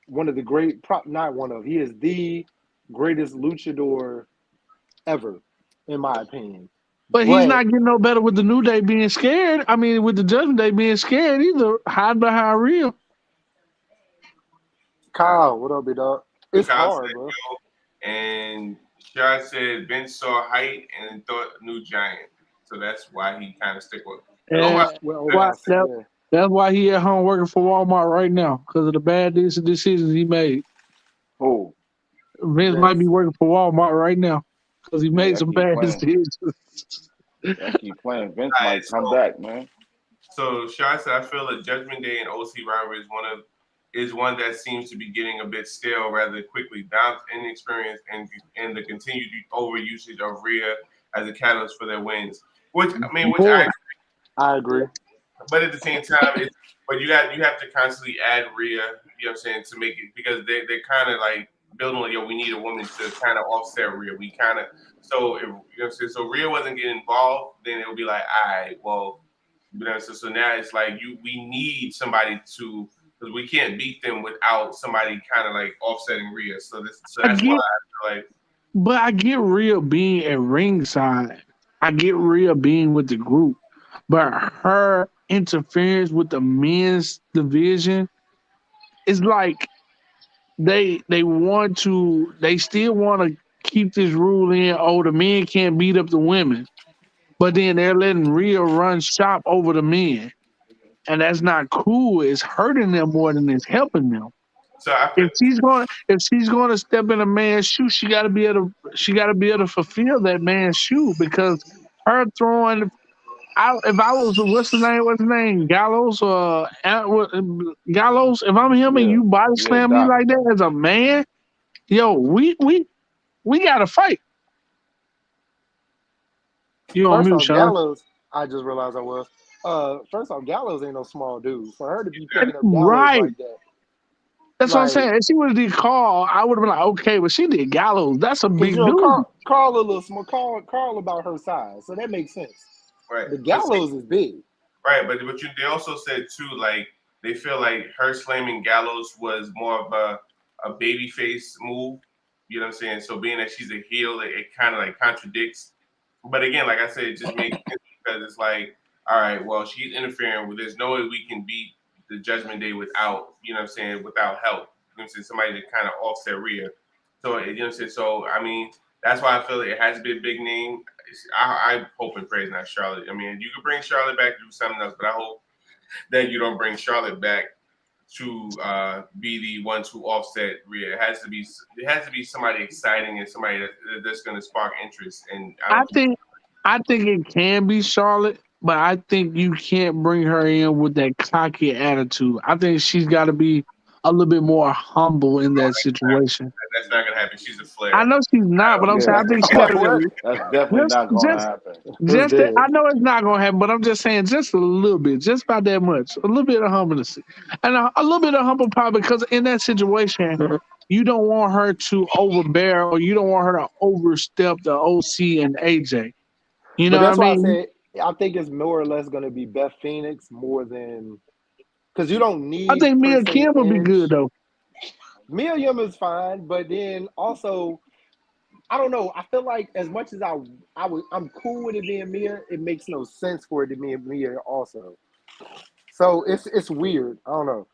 one of the he is the greatest luchador ever, in my opinion. But he's But not getting no better with the New Day being scared. I mean, with the Judgment Day being scared either. Hide behind real. Kyle, what up, big dog? It's Kyle hard, said bro. yo, and Shad said Vince saw height and thought new giant, so that's why he kind of stick with. And Well, why Omos, that, yeah. that's why he at home working for Walmart right now because of the bad decisions he made. Who? Vince might be Vince. working for Walmart right now because he made Yeah, some keep bad playing. decisions. Yeah, keep playing. Vince All right, might come back, man. So Shad said, I feel the Judgment Day and OC rivalry is one that seems to be getting a bit stale rather quickly. Dom's inexperience and the continued overusage of Rhea as a catalyst for their wins. Which Boy, I agree. but at the same time, but you have to constantly add Rhea, you know what I'm saying, to make it because they're kind of like building like, yo, we need a woman to kind of offset Rhea. We kind of so if, you know what I'm saying, so Rhea wasn't getting involved, then it would be like, all right, well, you know, so now it's like we need somebody to because we can't beat them without somebody kind of like offsetting Rhea. So I that's why get, I feel like but I get Rhea being at ringside. I get Rhea being with the group, but her interference with the men's division is like they still want to keep this rule in. Oh, the men can't beat up the women, but then they're letting Rhea run shop over the men, and that's not cool. It's hurting them more than it's helping them. so I feel If she's going to step in a man's shoe, she got to be able to fulfill that man's shoe because her throwing. If I was what's his name, Gallows or Gallows. If I'm him and Yeah, you body yeah, slam me Doc. like that as a man, yo, we got to fight. You on First mute, off, Sean? Gallows, I just realized I was. First off, Gallows ain't no small dude. For her to be picking up Gallows Right. like that, That's what I'm like, saying. If she would have did Carl, I would have been like, okay, but she did Gallows. That's a because big dude. Carl a little small, Carl about her size, so that makes sense. right. The But see, Gallows is big. right, but they also said too, like they feel like her slamming Gallows was more of a baby face move. You know what I'm saying? So being that she's a heel, it kind of like contradicts. But again, like I said, it just makes sense because it's like, all right, well, she's interfering. Well, there's no way we can beat the Judgment Day without, you know what I'm saying, without help. You know what I'm saying? Somebody to kind of offset Rhea. So you know what I'm saying? So I mean, that's why I feel like it has to be a big name. I hope and pray it's not Charlotte. I mean, you could bring Charlotte back to do something else, but I hope that you don't bring Charlotte back to be the one to offset Rhea. It has to be somebody exciting and somebody that's going to spark interest. And I I don't think think I think it can be Charlotte, but I think you can't bring her in with that cocky attitude. I think she's got to be a little bit more humble in that situation. that's not going to happen. She's a I flair. know she's not, but I'm saying Yeah, I think she got to be What? that's definitely not gonna just happen. Who's dead? I know it's not gonna happen, but I'm just saying just a little bit, just about that much, a little bit of humbleness, and a little bit of humble pie because in that situation, you don't want her to overbear or you don't want her to overstep the OC and AJ. You But know what I that's why I mean? said I think it's more or less going to be Beth Phoenix more than because you don't I need think per Mia se Kim would be good Edge. though. Mia Yim is fine, but then also I don't know. I feel like as much as I'm cool with it being Mia, it makes no sense for it to be Mia also. So it's weird. I don't know.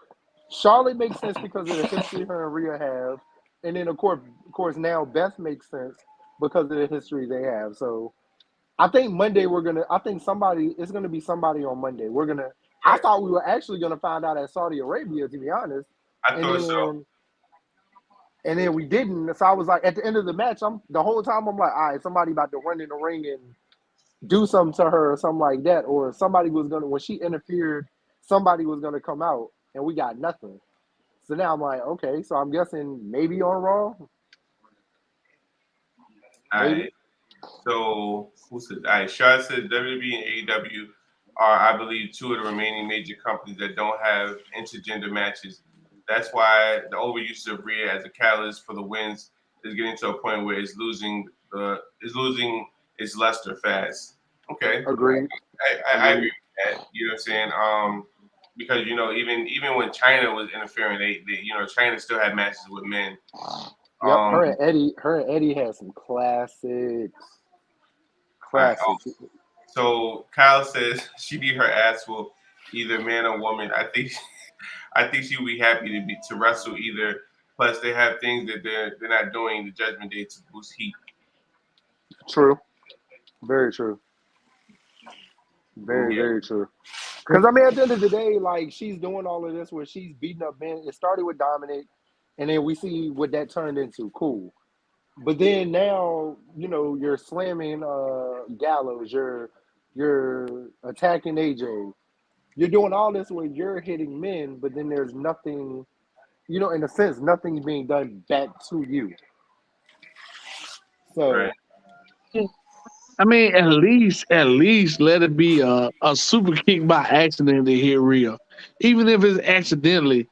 Charlotte makes sense because of the history her and Rhea have, and then of course now Beth makes sense because of the history they have. So I think Monday I think it's gonna be somebody on Monday. I Right. thought we were actually gonna find out at Saudi Arabia, to be honest, I and thought so. then we didn't. So I was like, at the end of the match, the whole time I'm like, all right, somebody about to run in the ring and do something to her or something like that, or somebody was gonna when she interfered, somebody was gonna come out, and we got nothing. So now I'm like, okay, so I'm guessing maybe on Raw, All maybe. right. So who said? All right. Shad said WWE and AEW are, I believe, two of the remaining major companies that don't have intergender matches. That's why the overuse of Rhea as a catalyst for the wins is getting to a point where it's losing its luster fast. Okay, Agreed. I agree Agreed. with that. You know what I'm saying? Because even when China was interfering, they China still had matches with men. Yep. Um, Her and Eddie had some classics. classic. So Kyle says she need her ass whooped, either man or woman. I think she would be happy to wrestle either. Plus, they have things that they're not doing the Judgment Day to boost heat. True. Very true. Very, Yeah. very true. Because, I mean, at the end of the day, like, she's doing all of this where she's beating up men. It started with Dominic, and then we see what that turned into. Cool. But then now, you know, you're slamming Gallows. You're attacking AJ. You're doing all this where you're hitting men, but then there's nothing, you know, in a sense, nothing's being done back to you. So, Right. I mean, at least let it be a super kick by accident to hit Rhea, even if it's accidentally.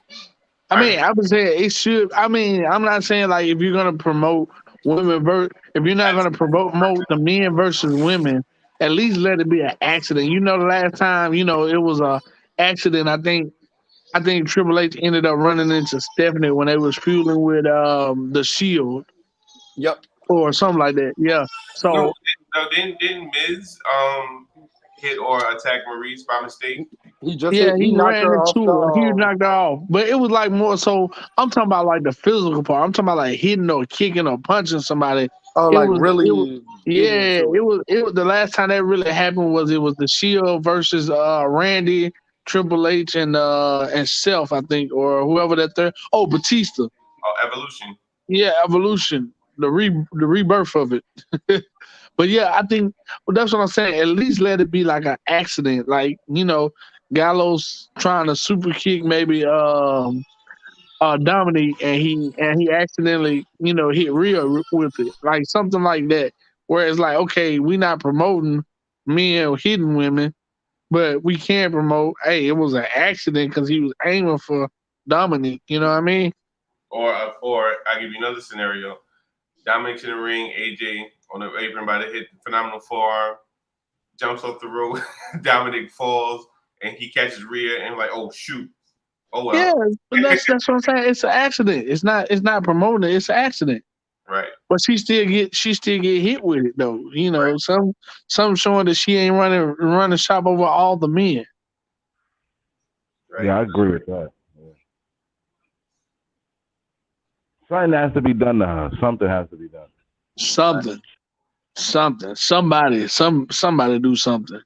I mean, I would say it should. I mean, I'm not saying like if you're gonna promote if you're not gonna promote the men versus women, at least let it be an accident. You know, the last time, you know, it was a accident. I think Triple H ended up running into Stephanie when they was feuding with the Shield yep. or something like that. Yeah. So Didn't Miz hit or attack Maurice by mistake? He just yeah, he he knocked ran her off into her. He the knocked her off, but it was like more so. I'm talking about like the physical part. I'm talking about like hitting or kicking or punching somebody. like It was, really getting yeah. into it. It was the last time that really happened was it was the Shield versus Randy, Triple H, and Self, I think, or whoever that third. Oh, Batista. Oh, Evolution. Yeah, Evolution. The rebirth of it. But yeah, I think that's what I'm saying. At least let it be like an accident, like you know, Gallows trying to super kick maybe Dominic, and he accidentally you know hit Rhea with it, like something like that. Where it's like, okay, we not promoting men hitting women, but we can promote. Hey, it was an accident because he was aiming for Dominic. You know what I mean? Or I give you another scenario. Dominic's in the ring, AJ on the apron by the hit, phenomenal forearm, jumps off the rope. Dominic falls and he catches Rhea and like, oh shoot, oh well. Yeah, but that's what I'm saying. It's an accident. It's not promoting it. It's an accident. Right. But she still get hit with it though. You know, some showing that she ain't running shop over all the men. Right. Yeah, I agree with that. Yeah. Something has to be done to her. Something has to be done. Something. Somebody do something.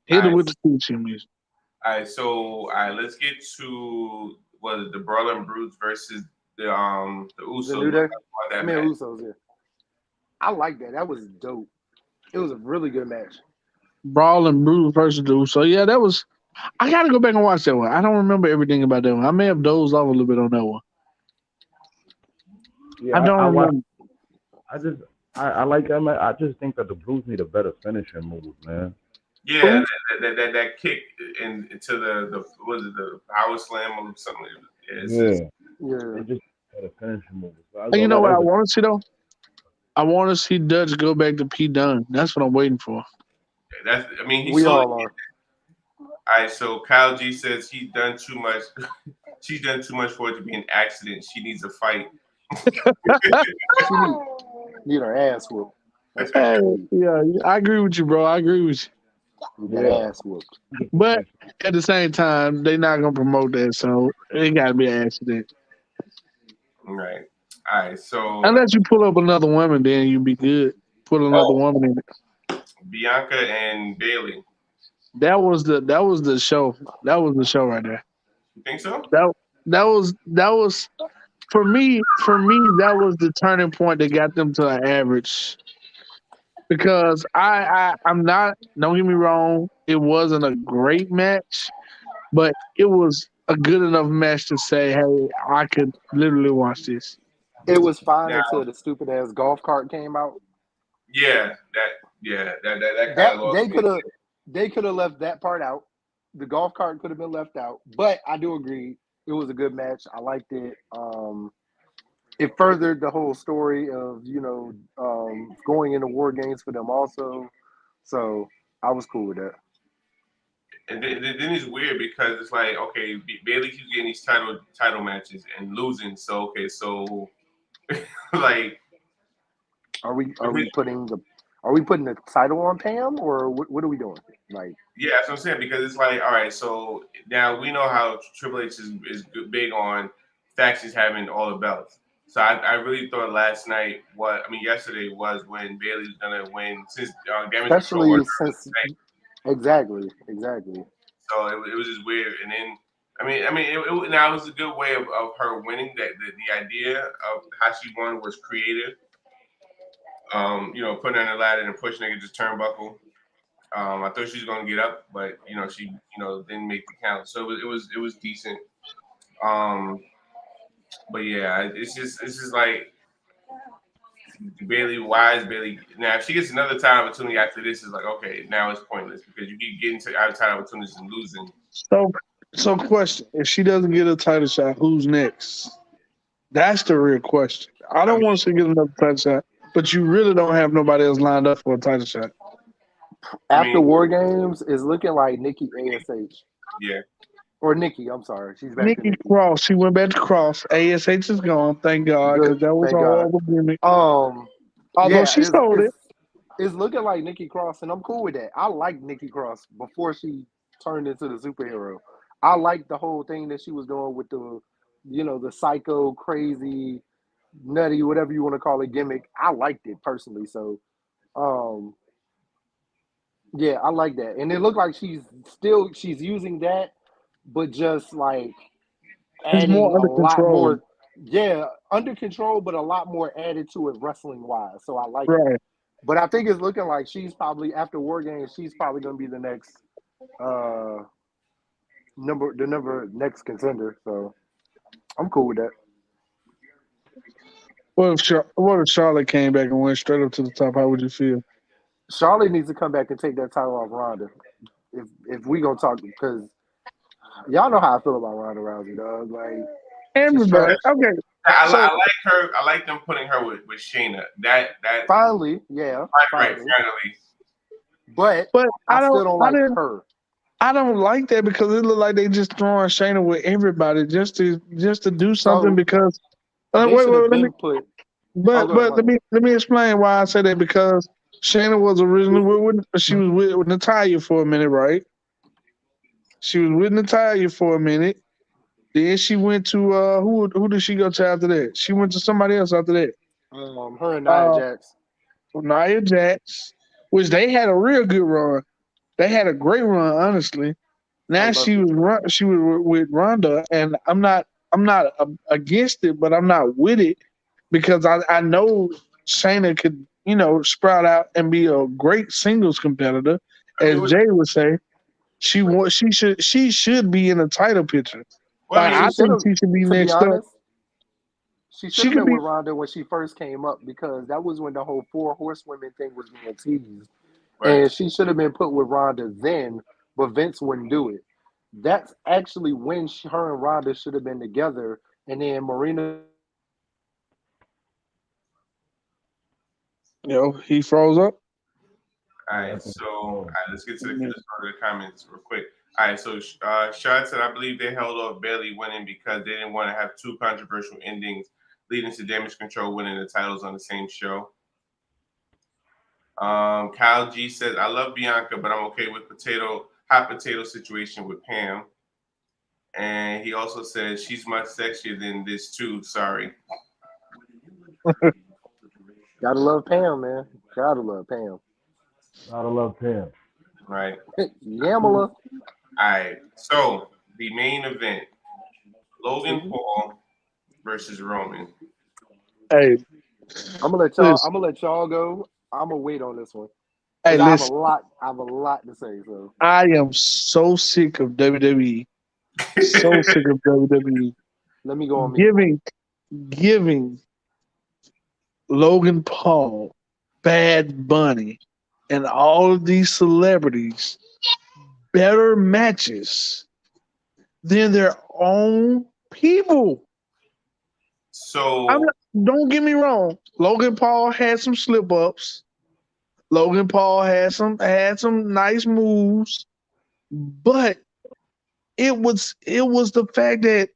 Hit her with the teaching music. All right, so let's get to the Brawling Brutes versus the Usos. The New Day? I mean, Usos, yeah. I like that. That was dope. It was a really good match. Brawling Brutes versus the Usos. Yeah, that was. I gotta go back and watch that one. I don't remember everything about that one. I may have dozed off a little bit on that one. Yeah, I don't remember. I like that match. I just think that the Brutes need a better finishing move, man. Yeah, that kick into the power slam or something. Yeah. It just had a finishing move. So you know what I want to see though? I want to see Dutch go back to P Dunne. That's what I'm waiting for. We all are. All right, so Kyle G says he's done too much. She's done too much for it to be an accident. She needs a fight. She need her ass whooped. Hey, yeah, I agree with you, bro. I agree with you. Ass whooped. But at the same time, they're not gonna promote that, so it gotta be an accident. Right. All right. So unless you pull up another woman, then you'll be good. Put another woman in it. Bianca and Bayley. That was the show. That was the show right there. You think so? That was for me. That was the turning point that got them to an average. Because I'm not. Don't get me wrong. It wasn't a great match, but it was a good enough match to say, "Hey, I could literally watch this." It was fine until the stupid ass golf cart came out. Yeah, that kind of lost they could have left that part out. The golf cart could have been left out, but I do agree it was a good match. I liked it. It furthered the whole story of going into War Games for them also. So I was cool with that. And then it's weird because it's like, okay, Bayley keeps getting these title matches and losing. So like, are we Are we putting the title on Pam, or what are we doing? Like, Yeah, that's what I'm saying because it's like, all right, so now we know how Triple H is big on factions having all the belts. So I really thought last night, yesterday was when Bailey was gonna win since Damage Control won especially early since tonight. exactly. So it was just weird. And then now it was a good way of her winning. That the idea of how she won was creative. Putting her in the ladder and pushing her against the turnbuckle. I thought she was going to get up, but she didn't make the count. So it was decent. Um, but yeah, it's just like Bailey. Why is Bailey now? If she gets another time opportunity after this, it's like okay, now it's pointless because you keep getting to outside opportunities and losing. So question: if she doesn't get a title shot, who's next? That's the real question. I I don't mean, want to get another title shot, but you really don't have nobody else lined up for a title shot. I After mean, War Games is looking like Nikki ASH yeah. or Nikki. I'm sorry, she's back to Nikki Nikki. Cross, she went back to Cross. ASH is gone, thank God, Good, because that was a thank God. horrible gimmick. Although Yeah, she sold it. it's looking like Nikki Cross, and I'm cool with that. I like Nikki Cross before she turned into the superhero. I like the whole thing that she was doing with the psycho, crazy, nutty, whatever you want to call it, gimmick. I liked it personally. So, um, yeah, I like that, and it looked like she's using that, but just like It's adding more a under lot control. more. Yeah, under control, but a lot more added to it wrestling wise. So I like it. Right. But I think it's looking like she's probably after War Games. She's probably going to be the next uh next contender. So I'm cool with that. What if Charlotte came back and went straight up to the top? How would you feel? Charlotte needs to come back and take that title off Ronda. If we gonna talk, because y'all know how I feel about Ronda Rousey, dog. Like she's Everybody. trash. Okay. I So like her. I like them putting her with Shayna. That Finally, yeah, finally. finally. But but I still don't like her. I don't like that because it looked like they just throwing Shayna with everybody just to do something So because they wait, should have let me been put. Oh, but go ahead, but my let bad. me explain why I say that because Shayna was originally she was with Natalia for a minute, right? She was with Natalia for a minute. Then she went to who did she go to after that? She went to somebody else after that. Her and Nia Uh Jax. Nia Jax, which they had a real good run. They had a great run, honestly. I Now loved it. she was with Ronda, and I'm not against it, but I'm not with it because I know Shayna could sprout out and be a great singles competitor, I mean, as Jay would say. She should be in a title picture. well, I Like mean, I She should think have, she should be to be next up. honest, she should She have could been be with Ronda when she first came up because that was when the whole four horsewomen thing was being teased. right. And she should have been put with Ronda then, but Vince wouldn't do it. That's actually when her and Ronda should have been together. And then Marina. he froze up. All right, so let's get to let's go to the comments real quick. All right, so Shad said I believe they held off Bailey winning because they didn't want to have two controversial endings leading to Damage Control winning the titles on the same show. Kyle G says I love Bianca, but I'm okay with hot potato situation with Pam. And he also says she's much sexier than this too. Sorry. Gotta love Pam, man. Gotta love Pam. Gotta love Pam. Right. Yamala. All right. So the main event: Logan Paul versus Roman. Hey, I'm gonna let y'all. listen. I'm gonna let y'all go. I'm gonna wait on this one Hey, because I have a listen. lot. I have a lot to say. So I am so sick of WWE. So sick of WWE let me go on mute. giving Logan Paul, Bad Bunny, and all of these celebrities better matches than their own people. So Don't get me wrong. Logan Paul had some slip ups. Logan Paul had some nice moves, but it was the fact that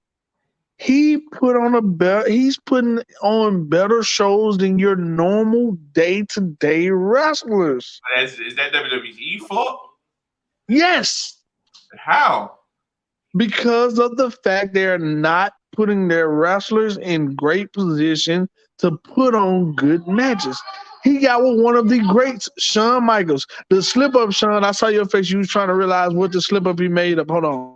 He put on a better. He's putting on better shows than your normal day-to-day wrestlers. Is that WWE fault? Yes, How? because of the fact they're not putting their wrestlers in great position to put on good matches. He got with one of the greats, Shawn Michaels. The slip up, Shawn. I saw your face. You was trying to realize what the slip up he made up. Hold on.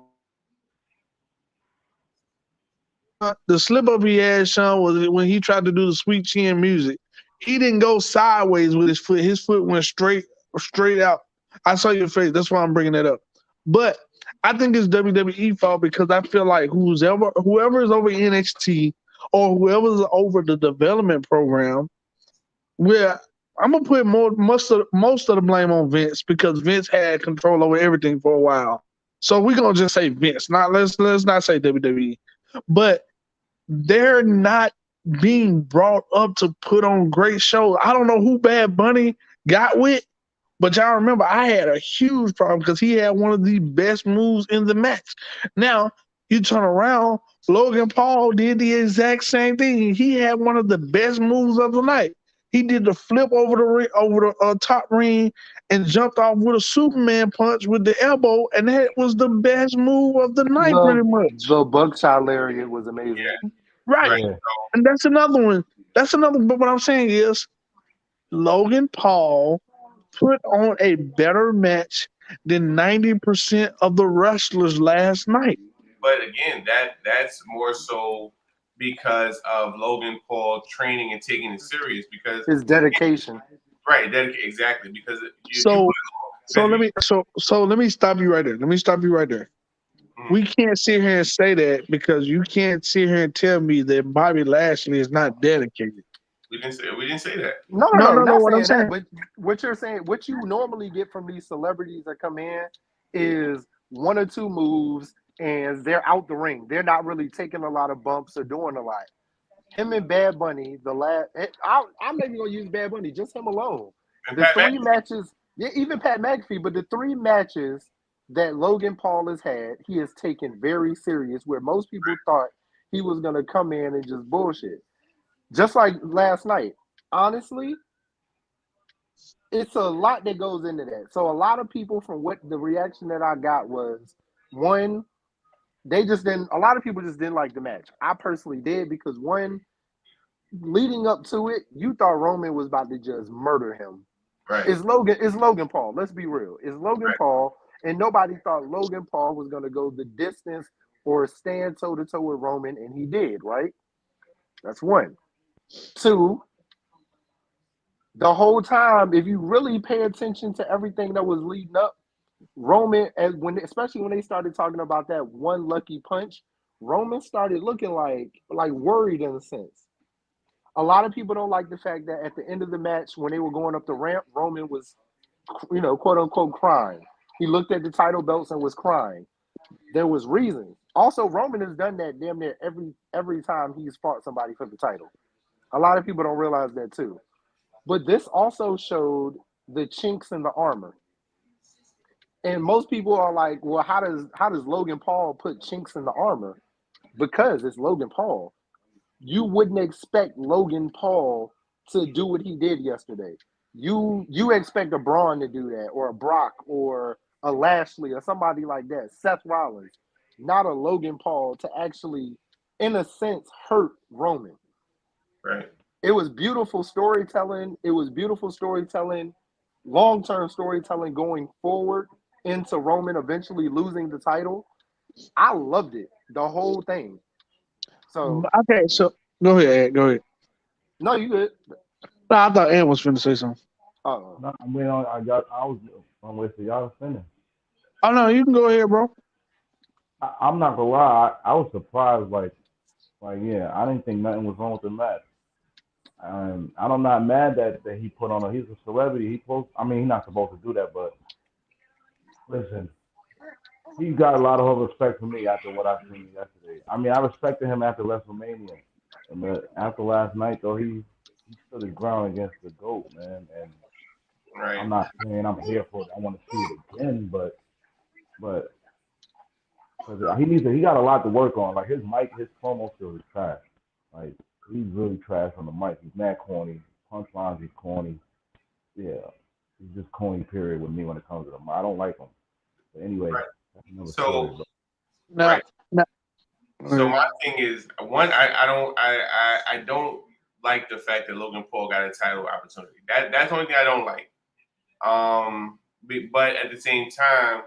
The slip up he had, Sean, was when he tried to do the sweet chin music. He didn't go sideways with his foot. His foot went straight out. I saw your face. That's why I'm bringing that up. But I think it's WWE fault because I feel like whoever is over NXT or whoever's over the development program, where I'm gonna put most of the blame on Vince because Vince had control over everything for a while. So we're gonna just say Vince. Not let's not say WWE. But they're not being brought up to put on great shows. I don't know who Bad Bunny got with, but y'all remember I had a huge problem because he had one of the best moves in the match. Now, you turn around, Logan Paul did the exact same thing. He had one of the best moves of the night. He did the flip over the top ring and jumped off with a Superman punch with the elbow, and that was the best move of the night, pretty much. The buckshot lariat was amazing. Yeah, Right. right. Yeah. And that's another one. But what I'm saying is Logan Paul put on a better match than 90% of the wrestlers last night. But again, that's more so because of Logan Paul training and taking it serious. Because His dedication. right, exactly. Because So let me stop you right there. Mhm. We can't sit here and say that because you can't sit here and tell me that Bobby Lashley is not dedicated. we didn't say that. No, No, not what I'm saying saying. that. But what you're saying, what you normally get from these celebrities that come in is one or two moves and they're out the ring. They're not really taking a lot of bumps or doing a lot. Him and Bad Bunny, I'm not even gonna use Bad Bunny, just him alone. And The Pat three McAfee, matches, yeah, even Pat McAfee, but the three matches that Logan Paul has had, he has taken very serious. Where most people thought he was gonna come in and just bullshit. Just like last night. Honestly, it's a lot that goes into that. So a lot of people, from what the reaction that I got was, one, they just didn't. A lot of people just didn't like the match. I personally did because one, leading up to it, you thought Roman was about to just murder him. right? It's Logan Paul. Let's be real. It's Logan Right. Paul, and nobody thought Logan Paul was going to go the distance or stand toe to toe with Roman, and he did. Right. That's one. Two, the whole time, if you really pay attention to everything that was leading up, Roman, especially when they started talking about that one lucky punch, Roman started looking like worried in a sense. A lot of people don't like the fact that at the end of the match, when they were going up the ramp, Roman was, quote unquote, crying. He looked at the title belts and was crying. There was reasons. Also, Roman has done that damn near every time he's fought somebody for the title. A lot of people don't realize that too. But this also showed the chinks in the armor. And most people are like, well, how does Logan Paul put chinks in the armor? Because it's Logan Paul. You wouldn't expect Logan Paul to do what he did yesterday. You expect a Braun to do that, or a Brock, or a Lashley, or somebody like that, Seth Rollins, not a Logan Paul to actually, in a sense, hurt Roman. Right. It was beautiful storytelling. Long-term storytelling going forward into Roman eventually losing the title. I loved it, the whole thing. So Okay, so go ahead. no, you good. No, I thought Ann was finna say something. No, I mean, I was on wait for y'all to finish. Oh no, you can go ahead, bro. I'm not gonna lie, I was surprised. Yeah, I didn't think nothing was wrong with the match. I'm not mad that he put on. He's a celebrity. He's not supposed to do that. But listen, he got a lot of respect for me after what I've seen yesterday. I mean, I respected him after WrestleMania, but after last night, though, he stood his ground against the GOAT, man. And Right. I'm not saying I'm here for it. I want to see it again, but 'Cause he got a lot to work on. Like his promo skills is trash. Like he's really trash on the mic. He's mad corny. Punchlines, he's corny. Yeah, he's just corny. Period with me when it comes to the mic. I don't like him. But anyway, Right. that's another story. So Now, right. now, So my thing is one. I don't like the fact that Logan Paul got a title opportunity. That's the only thing I don't like. But at the same time,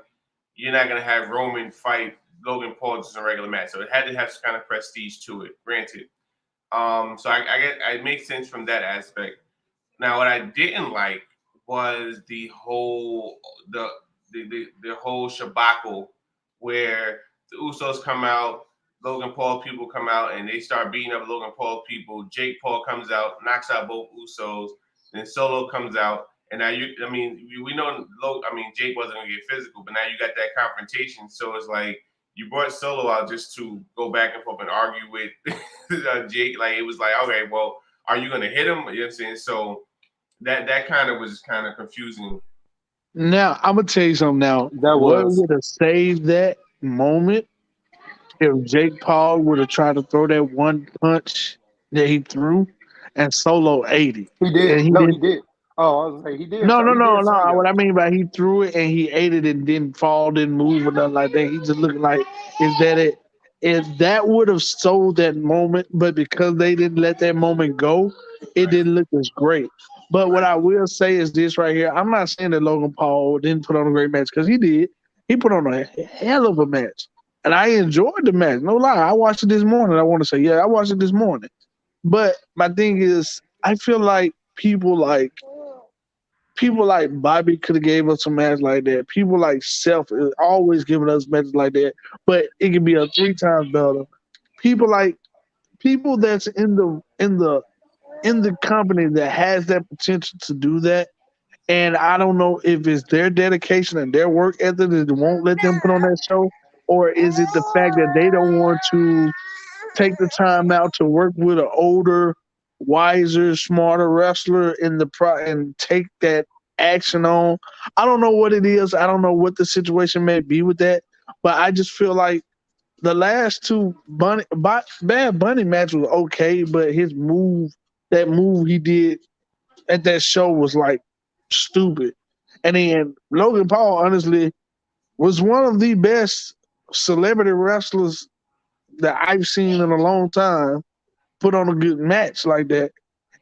you're not gonna have Roman fight Logan Paul just in a regular match. So it had to have some kind of prestige to it. Granted. So I get it makes sense from that aspect. Now, what I didn't like was the whole shabacle where the Usos come out, Logan Paul people come out, and they start beating up Logan Paul people. Jake Paul comes out, knocks out both Usos, then Solo comes out, and now we know Jake wasn't gonna get physical, but now you got that confrontation. So it's like you brought Solo out just to go back and forth and argue with Jake. Like it was like, okay, well, are you gonna hit him? You know what I'm saying? So that kind of was kind of confusing. now I'm gonna tell you something. Now, That what was. would have saved that moment if Jake Paul would have tried to throw that one punch that he threw, and Solo ate it, He did. and he No, did. he did. Oh, I was gonna say he did. No, no, He no, did no. swing What at I him. mean by he threw it and he ate it and didn't fall, didn't move or nothing like that. He just looked like is that it? If that would have sold that moment, but because they didn't let that moment go, it didn't look as great. But what I will say is this right here. I'm not saying that Logan Paul didn't put on a great match because he did. He put on a hell of a match. And I enjoyed the match. No lie. I watched it this morning. I want to say, yeah, I watched it this morning. But my thing is, I feel like people like Bobby could have gave us a match like that. People like Seth is always giving us matches like that, but it could be a 3 times better. People like people that's in the company that has that potential to do that. And I don't know if it's their dedication and their work ethic that won't let them put on that show, or is it the fact that they don't want to take the time out to work with an older, wiser, smarter wrestler and take that action on. I don't know what it is. I don't know what the situation may be with that, but I just feel like the last two Bad Bunny match was okay, but that move he did at that show was like stupid. And then Logan Paul, honestly, was one of the best celebrity wrestlers that I've seen in a long time put on a good match like that.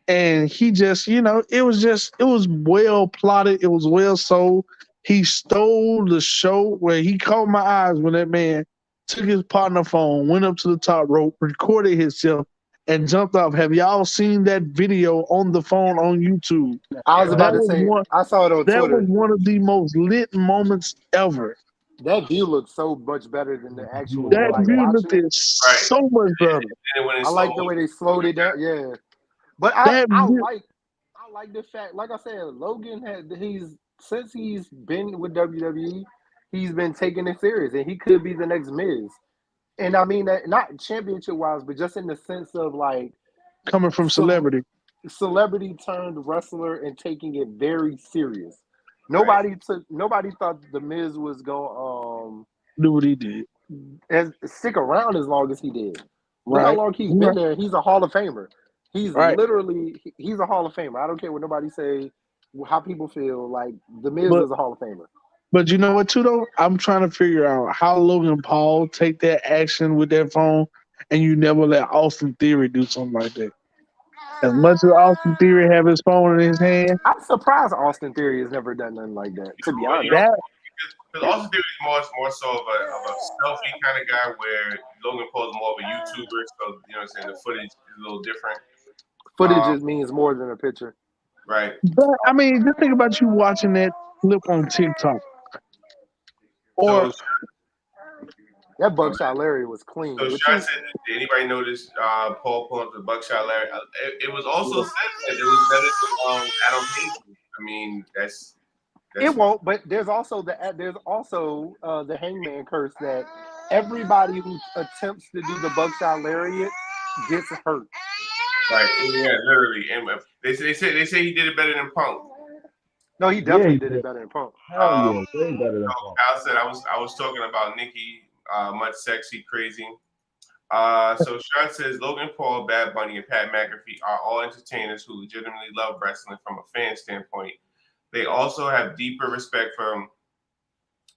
And he just, it was well plotted. It was well sold. He stole the show where he caught my eyes when that man took his partner phone, went up to the top rope, recorded himself, and jumped off. Have y'all seen that video on the phone on YouTube? I was about That to was say. one. I saw it on That was Twitter. one of the most lit moments ever. That view looks so much better than the actual That like view watching looked it. Right. so much better. And then when I it's like slow the way motion, they slowed it down. Yeah, but That view, I like the fact. Like I said, Logan since he's been with WWE, he's been taking it serious, and he could be the next Miz. And I mean that not championship wise, but just in the sense of like coming from some celebrity, celebrity turned wrestler and taking it very serious. right? Nobody thought the Miz was going do what he did. stick around as long as he did. Look how Right. long he's been Right. there. He's a Hall of Famer. He's Right. a Hall of Famer. I don't care what nobody say, how people feel. Like the Miz But is a Hall of Famer. but you know what too though? I'm trying to figure out how Logan Paul take that action with that phone, and you never let Austin Theory do something like that. As much as Austin Theory have his phone in his hand, I'm surprised Austin Theory has never done nothing like that. To be Well, honest, that because Austin Theory is more so of a selfie kind of guy, where Logan Paul is more of a YouTuber. So you know what I'm saying, the footage is a little different. footage just means more than a picture. Right. but I mean, just think about you watching that clip on TikTok. Or So That Buckshot Larry was clean. So Which Shot is, said, did anybody notice Paul pulling up the Buckshot Larry? It was also said that it was better than Adam Page. I mean, that's it won't, but there's also the Hangman curse that everybody who attempts to do the Buckshot Lariat gets hurt. right. Yeah, literally. And they say he did it better than Punk. No, he definitely he did did. it better than Punk. Hell yeah, way better than Punk. Kyle said I was talking about Nikki much sexy, crazy. So Sean says Logan Paul, Bad Bunny, and Pat McAfee are all entertainers who legitimately love wrestling from a fan standpoint. They also have deeper respect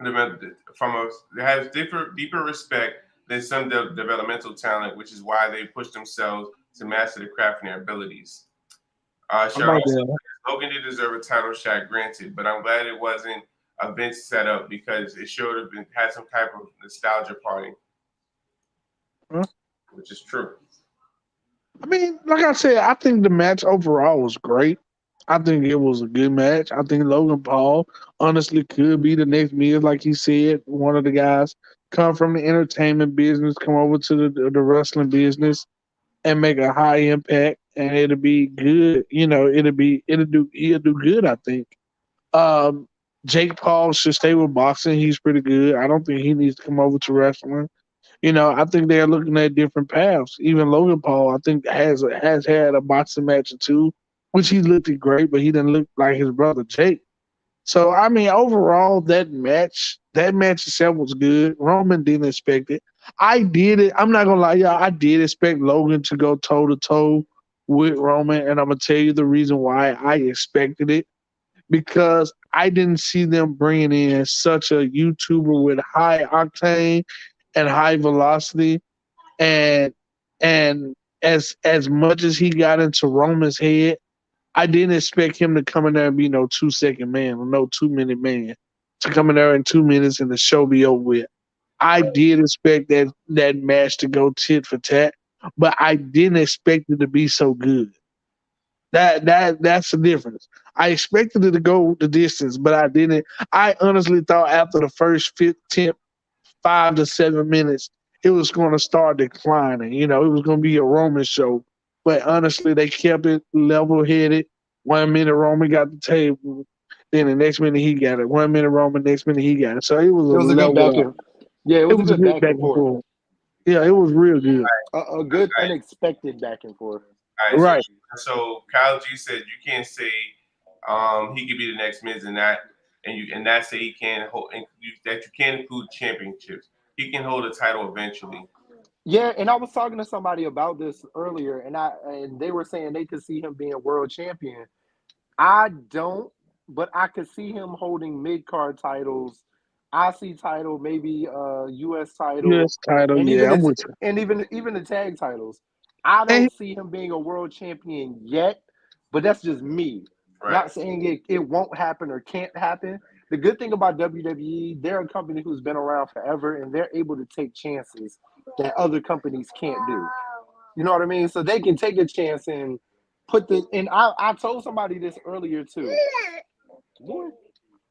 they have deeper respect than some developmental talent, which is why they push themselves to master the craft and their abilities. I'm Sean about also to. says Logan did deserve a title shot, granted, but I'm glad it wasn't a Vince setup because it should have had some type of nostalgia party, Huh? which is true. I mean, like I said, I think the match overall was great. I think it was a good match. I think Logan Paul honestly could be the next Miz, like he said. One of the guys come from the entertainment business, come over to the wrestling business, and make a high impact, and it'll be good. You know, he'll do good. I think. Um, Jake Paul should stay with boxing. He's pretty good. I don't think he needs to come over to wrestling. You know, I think they're looking at different paths. Even Logan Paul, I think, has had a boxing match or two, which he looked great, but he didn't look like his brother Jake. So I mean, overall, that match itself was good. Roman didn't expect it. I did it. I'm not gonna lie, y'all. I did expect Logan to go toe to toe with Roman, and I'm gonna tell you the reason why I expected it because I didn't see them bringing in such a YouTuber with high octane and high velocity, and and as much as he got into Roman's head, I didn't expect him to come in there and be no 2 second man or no 2 minute man to come in there in 2 minutes and the show be over with. I did expect that match to go tit for tat, but I didn't expect it to be so good. That's the difference. I expected it to go the distance, but I didn't. I honestly thought after the first 15, 5 to 7 minutes, it was going to start declining. You know, it was going to be a Roman show. But honestly, they kept it level headed. 1 minute Roman got the table, then the next minute he got it. 1 minute Roman, next minute he got it. So it was a It was a good back level. and yeah, it It was a was a good good back back and and forth. forth. Yeah, it was real good. A good unexpected back and forth. All right, Right. so Kyle G said you can't say he could be the next Miz and that say he can hold that you can include championships. He can hold a title eventually. Yeah, and I was talking to somebody about this earlier, and they were saying they could see him being world champion. I don't, but I could see him holding mid card titles, IC title, maybe US title, US title, and yeah, even I'm the with you. even the tag titles. I And don't see him being a world champion yet, but that's just me. Right. Not saying it won't happen or can't happen. The good thing about WWE, they're a company who's been around forever and they're able to take chances that other companies can't do. You know what I mean? So they can take a chance and I told somebody this earlier too.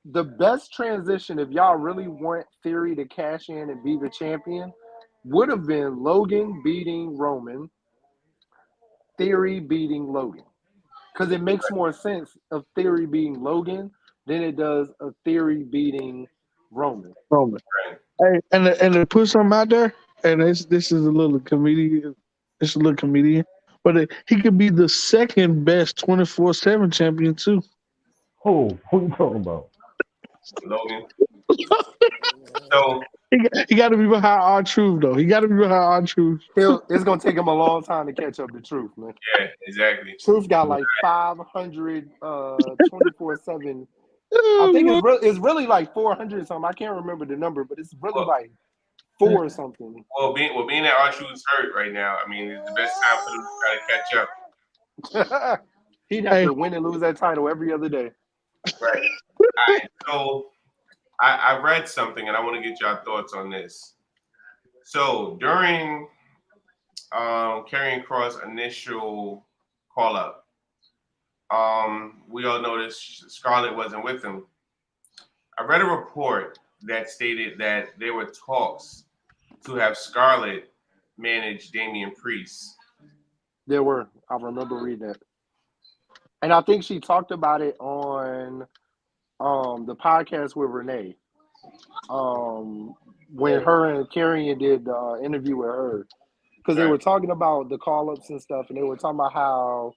The best transition, if y'all really want Theory to cash in and be the champion, would have been Logan beating Roman, Theory beating Logan. Because it makes more sense of Theory beating Logan than it does of Theory beating Roman. Roman. Right. Hey, and to put something out there, and this is a little comedian. It's a little comedian, but he could be the second best 24/7 champion too. Who you talking about? Logan. So He got to be behind our truth though. He got to be behind our truth. It's gonna take him a long time to catch up to Truth, man. yeah, exactly. Truth got like 500 24/7. I think Oh, it's really like 400 something. I can't remember the number, but it's really Well, like 4 or something. being that R-Truth's hurt right now, I mean, it's the best time for them to try to catch up. He'd have hey, to win and lose that title every other day. Right. All right. So I read something and I want to get your thoughts on this. So during Karrion Kross' initial call up, we all noticed Scarlett wasn't with him. I read a report that stated that there were talks to have Scarlett manage Damian Priest. There were. I remember reading it. And I think she talked about it on the podcast with Renee. When her and Karrion did the interview with her. Because they were talking about the call-ups and stuff, and they were talking about how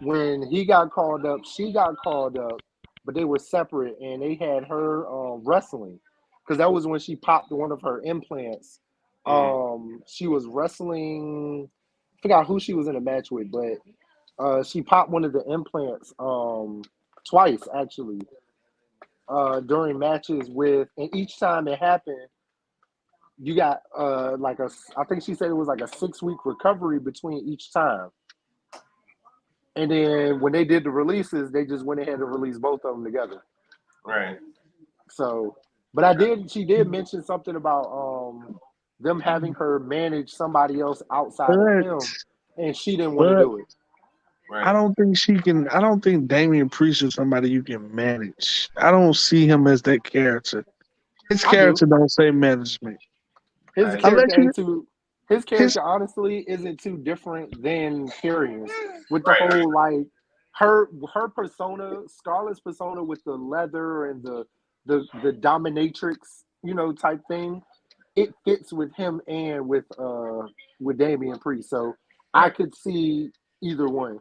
when he got called up, she got called up, but they were separate, and they had her wrestling. because that was when she popped one of her implants. She was wrestling. I forgot who she was in a match with, but she popped one of the implants twice actually during matches with, and each time it happened, you got I think she said it was like a 6-week recovery between each time. And then when they did the releases, they just went ahead and released both of them together. Right. So, but she did mention something about them having her manage somebody else outside of But him, and she didn't want to but do it. Right. I don't think she can. I don't think Damian Priest is somebody you can manage. I don't see him as that character. His I do. character don't say management. His Right. Unless character you ain't too. His his character honestly isn't too different than Carrion's with the Right. whole like her persona, Scarlett's persona with the leather and the dominatrix, type thing. It fits with him and with Damian Priest. So I Right. could see either one.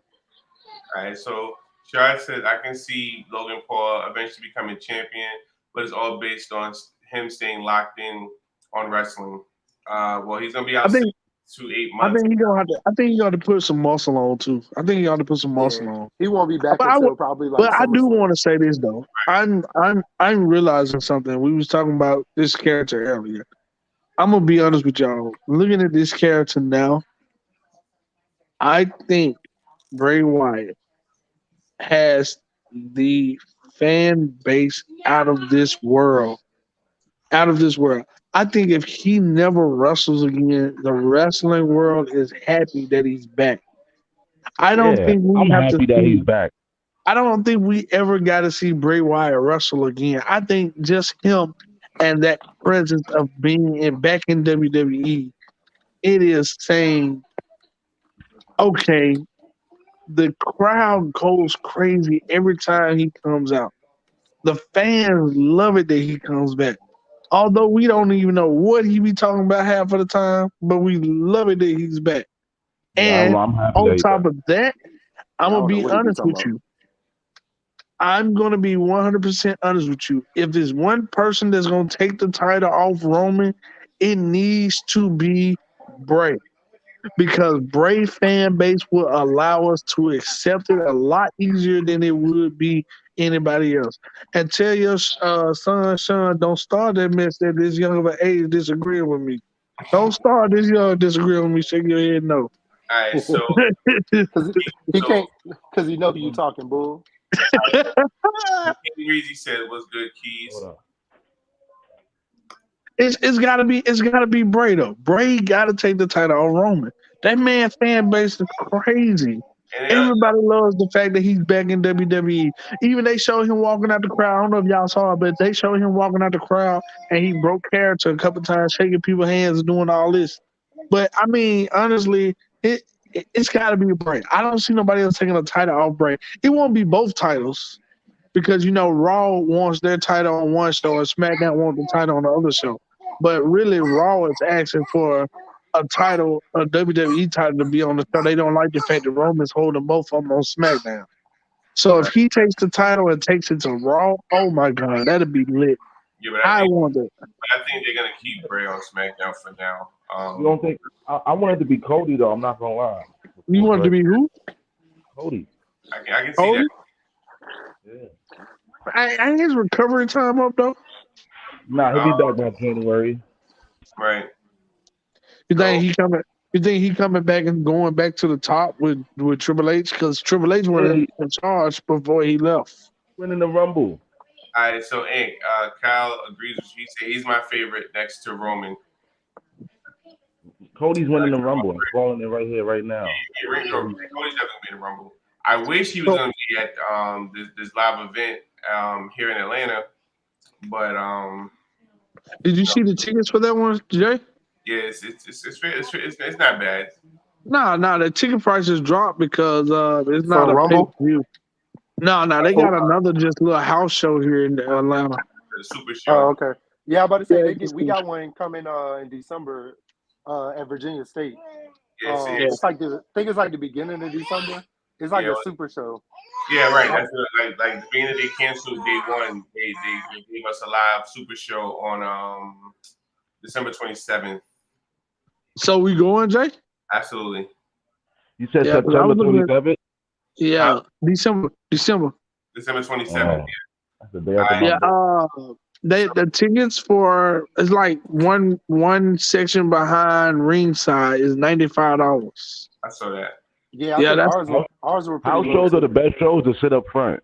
All right. So Shad said I can see Logan Paul eventually becoming champion, but it's all based on him staying locked in on wrestling. Well, he's gonna be I out think 6 to 8 I months. think he gonna have to. I think he got to put some muscle on too. I think he ought to put some Yeah, muscle on. he won't be back But I would. until probably like But I do SummerSlam. want to say this though. I'm realizing something. We was talking about this character earlier. I'm gonna be honest with y'all. Looking at this character now, I think Bray Wyatt has the fan base out of this world. Out of this world. I think if he never wrestles again, the wrestling world is happy that he's back. I don't Yeah, think we I'm have to happy that he's see. back. I don't think we ever got to see Bray Wyatt wrestle again. I think just him and that presence of being back in WWE, it is saying, okay, the crowd goes crazy every time he comes out. The fans love it that he comes back. Although we don't even know what he be talking about half of the time, but we love it that he's back. Yeah, And I'm happy that on he's top back. of that, I'm Yeah, I gonna don't know be what he be honest talking with about. you. I'm gonna be 100% honest with you. If there's one person that's gonna take the title off Roman, it needs to be Bray, because Bray fan base will allow us to accept it a lot easier than it would be anybody else. And tell your son, Sean, don't start that mess at this young of an age disagreeing with me. Don't start this young disagreeing with me. Shake your head no. All right. So Because he so can't, because he know who you talking, bull. King Reezy said what's good, Keys. Hold up. It's gotta be Bray though. Bray gotta take the title on Roman. That man fan base is crazy. And Everybody loves the fact that he's back in WWE. Even they showed him walking out the crowd. I don't know if y'all saw it, but they showed him walking out the crowd and he broke character a couple times, shaking people's hands and doing all this. But I mean, honestly, it's gotta be Bray. I don't see nobody else taking a title off Bray. It won't be both titles because Raw wants their title on one show and SmackDown wants the title on the other show. But really, Raw is asking for a title, a WWE title, to be on the show. They don't like the fact that Roman's holding both of them on SmackDown. So if he takes the title and takes it to Raw, oh my God, that'd be lit. yeah, but I want it. I think they're gonna keep Bray on SmackDown for now. You don't think? I want it to be Cody though. I'm not gonna lie. You want it to be who? Cody. I can see Cody? that. Yeah. Ain't his recovery time up though? Nah, he'll be back by January. Right. You think he coming? You think he coming back and going back to the top with Triple H? Because Triple H was in charge before he left. Winning the Rumble. All right. So, Hank, Kyle agrees with you. He said he's my favorite next to Roman. Cody's winning the Rumble. I'm calling it right here, right now. Cody's definitely going to be in the Rumble. I wish he was going to be at this live event here in Atlanta, but Did you see the tickets for that one, Jay? yeah, it's not bad. No, the ticket prices dropped because it's not For a Rumble? pay-per-view. No, they got another just little house show here in Atlanta. The Super Oh, Show. okay. Yeah, I'm about to say Yeah, we got one coming in December at Virginia State. Yes, It's like I think it's like the beginning of December. It's like a super show. Yeah, right. That's like the beginning they canceled day one. they gave us a live super show on December 27th. So we going, Jay? Absolutely. You said Yeah, 'cause I September was looking at 27th. yeah, December. December 27th. Oh, that's the day after Alright. my Yeah, the tickets for it's like one section behind ringside is $95. I saw that. Yeah, I Yeah, think that's ours were pretty house low shows are the too. best shows to sit up front.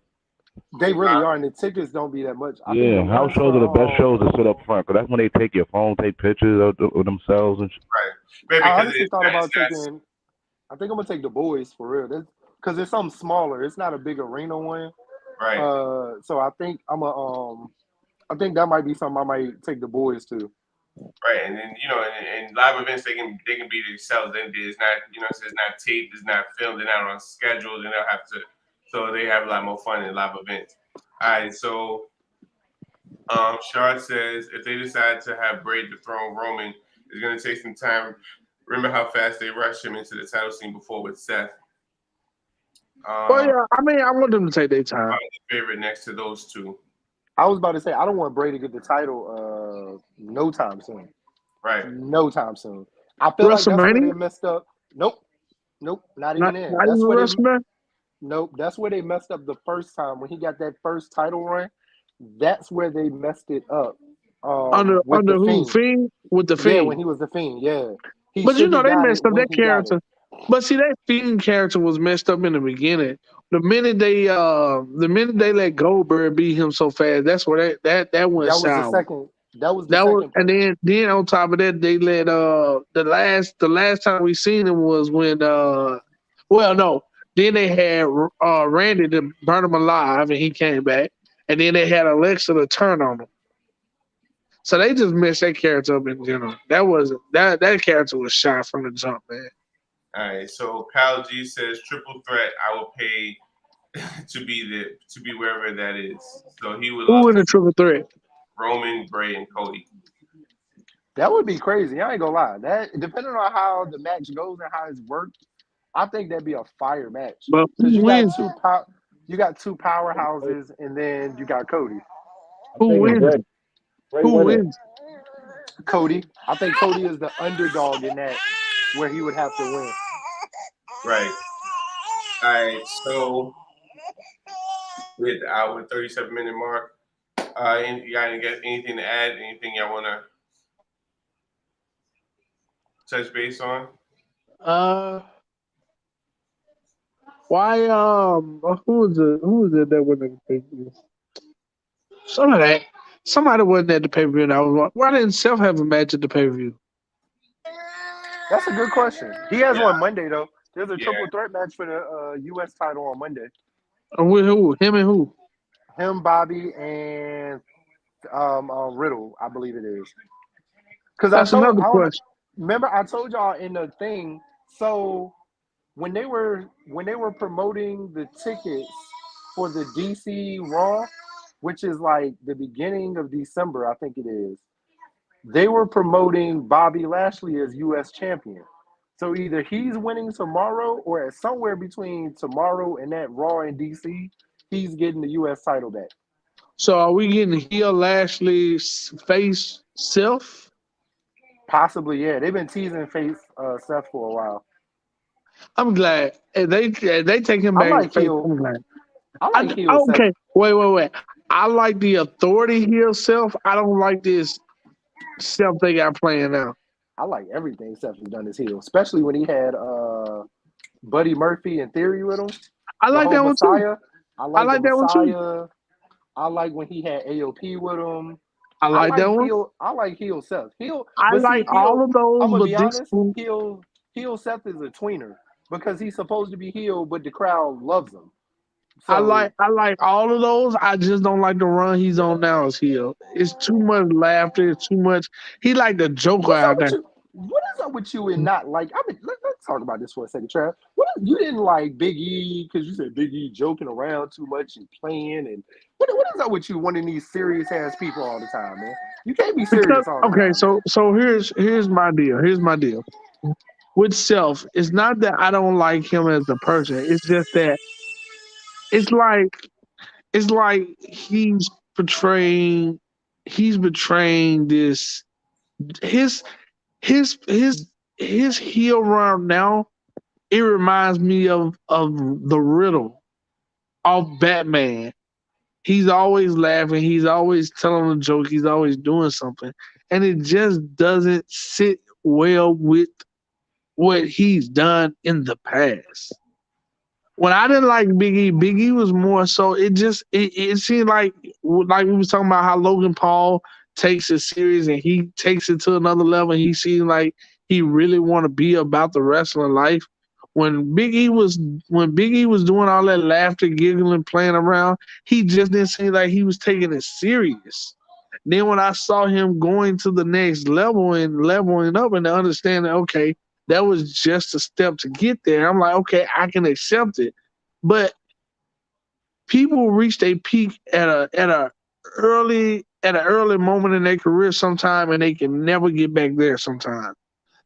They really are, and the tickets don't be that much. I think Yeah, the house ones shows are the best for shows to sit up front because that's when they take your phone, take pictures of themselves and shit. Right. Maybe I because honestly it's thought not, about taking. I think I'm gonna take the boys for real. Because it's something smaller. It's not a big arena one. right. So I think I think that might be something I might take the boys to. Right, and then in live events they can be themselves. Then it's not it's not taped, it's not filmed, they're not on schedule. They don't have to, so they have a lot more fun in live events. All right, so Shard says if they decide to have Bray dethrone Roman, it's going to take some time. Remember how fast they rushed him into the title scene before with Seth. well, yeah. I mean, I want them to take their time. Probably the favorite next to those two. I was about to say I don't want Bray to get the title no time soon. Right. No time soon. I feel like that's where they WrestleMania? messed up. Nope, not Not, even there. not That's even where they WrestleMania. nope. That's where they messed up the first time when he got that first title run. That's where they messed it up. Under With the who? Fiend. Fiend with the Yeah, Fiend. when he was the Fiend. Yeah, he But shouldn't have they got messed it up when that he got character. it. But see, that Fiend character was messed up in the beginning. The minute they let Goldberg beat him so fast, that's where that went That was the sour. second. That was the That was, second and part. then on top of that, they let the last time we seen him was when well no, then they had Randy to burn him alive and he came back, and then they had Alexa to turn on him. So they just messed that character up in general. That character was shot from the jump, man. All right. So Kyle G says triple threat. I will pay to be wherever that is. So he would love Who in to the triple threat? Roman, Bray, and Cody. That would be crazy. I ain't gonna lie. That depending on how the match goes and how it's worked, I think that'd be a fire match. But Because who wins? you got two powerhouses, and then you got Cody. Who wins? Who wins? Cody. I think Cody is the underdog in that, where he would have to win. Right. All right. So with the hour 37-minute mark, you got anything to add? Anything y'all want to touch base on? Why who was it that wasn't at the pay per view? Somebody wasn't at the pay per view. And I was why didn't Seth have a match at the pay per view? That's a good question. He has Yeah. one Monday though. There's a Yeah. triple threat match for the U.S. title on Monday. And with who? Him and who? Him, Bobby, and Riddle, I believe it is. Because That's another question. remember I told y'all in the thing. So when they were promoting the tickets for the DC Raw, which is like the beginning of December, I think it is, they were promoting Bobby Lashley as U.S. champion. So either he's winning tomorrow, or at somewhere between tomorrow and that Raw in DC, he's getting the U.S. title back. So are we getting heel Lashley's face Seth? Possibly, yeah. They've been teasing face Seth for a while. I'm glad. If they take him I back like face, heel. I'm glad. I like heel Seth. Okay, wait. I like the authority heel Seth. I don't like this Seth they got playing now. I like everything Seth has done as heel, especially when he had Buddy Murphy and Theory with him. I like that one too. Messiah. I like the that one too. Messiah. I like when he had AOP with him. I like that one. I like heel Seth. I like all of those. I'm gonna but be this honest. one, Heel Seth is a tweener because he's supposed to be heel, but the crowd loves him. So, I like all of those. I just don't like the run he's on now as heel. It's too much laughter. It's too much. He like the Joker what's out up there. with you? What is up with you and not like? I mean, let's talk about this for a second, Trav. You didn't like Big E because you said Big E joking around too much and playing, and what is up with you wanting these serious ass people all the time, man? You can't be serious all the time. Okay, so here's my deal. Here's my deal. With Self, it's not that I don't like him as a person. It's just that it's like he's portraying he's betraying this his his his his heel run now. It reminds me of the Riddle of Batman. He's always laughing. He's always telling a joke. He's always doing something, and it just doesn't sit well with what he's done in the past. When I didn't like Big E was more so. It seemed like we was talking about how Logan Paul takes it serious and he takes it to another level. And he seemed like he really want to be about the wrestling life. When Big E was when Big E was doing all that laughter, giggling, playing around, he just didn't seem like he was taking it serious. Then when I saw him going to the next level and leveling up and understanding, okay, that was just a step to get there. I'm like, okay, I can accept it. But people reach a peak at an early moment in their career sometime and they can never get back there sometimes.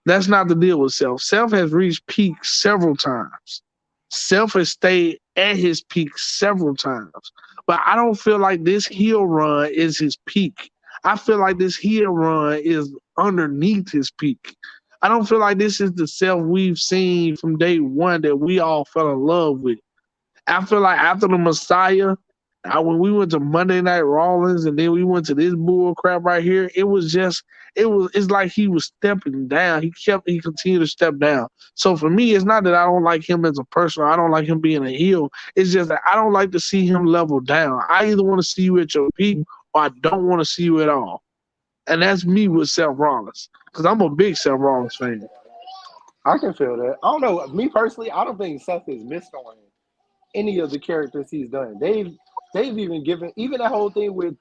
That's not the deal with Self. Self has reached peak several times. Self has stayed at his peak several times. But I don't feel like this heel run is his peak. I feel like this heel run is underneath his peak. I don't feel like this is the Self we've seen from day one that we all fell in love with. I feel like after the Messiah, when we went to Monday Night Rollins and then we went to this bull crap right here, it's like he was stepping down. He continued to step down. So for me, it's not that I don't like him as a person. Or I don't like him being a heel. It's just that I don't like to see him level down. I either want to see you at your peak or I don't want to see you at all. And that's me with Seth Rollins because I'm a big Seth Rollins fan. I can feel that. I don't know. Me personally, I don't think Seth is missed on any of the characters he's done. They've even given even that whole thing with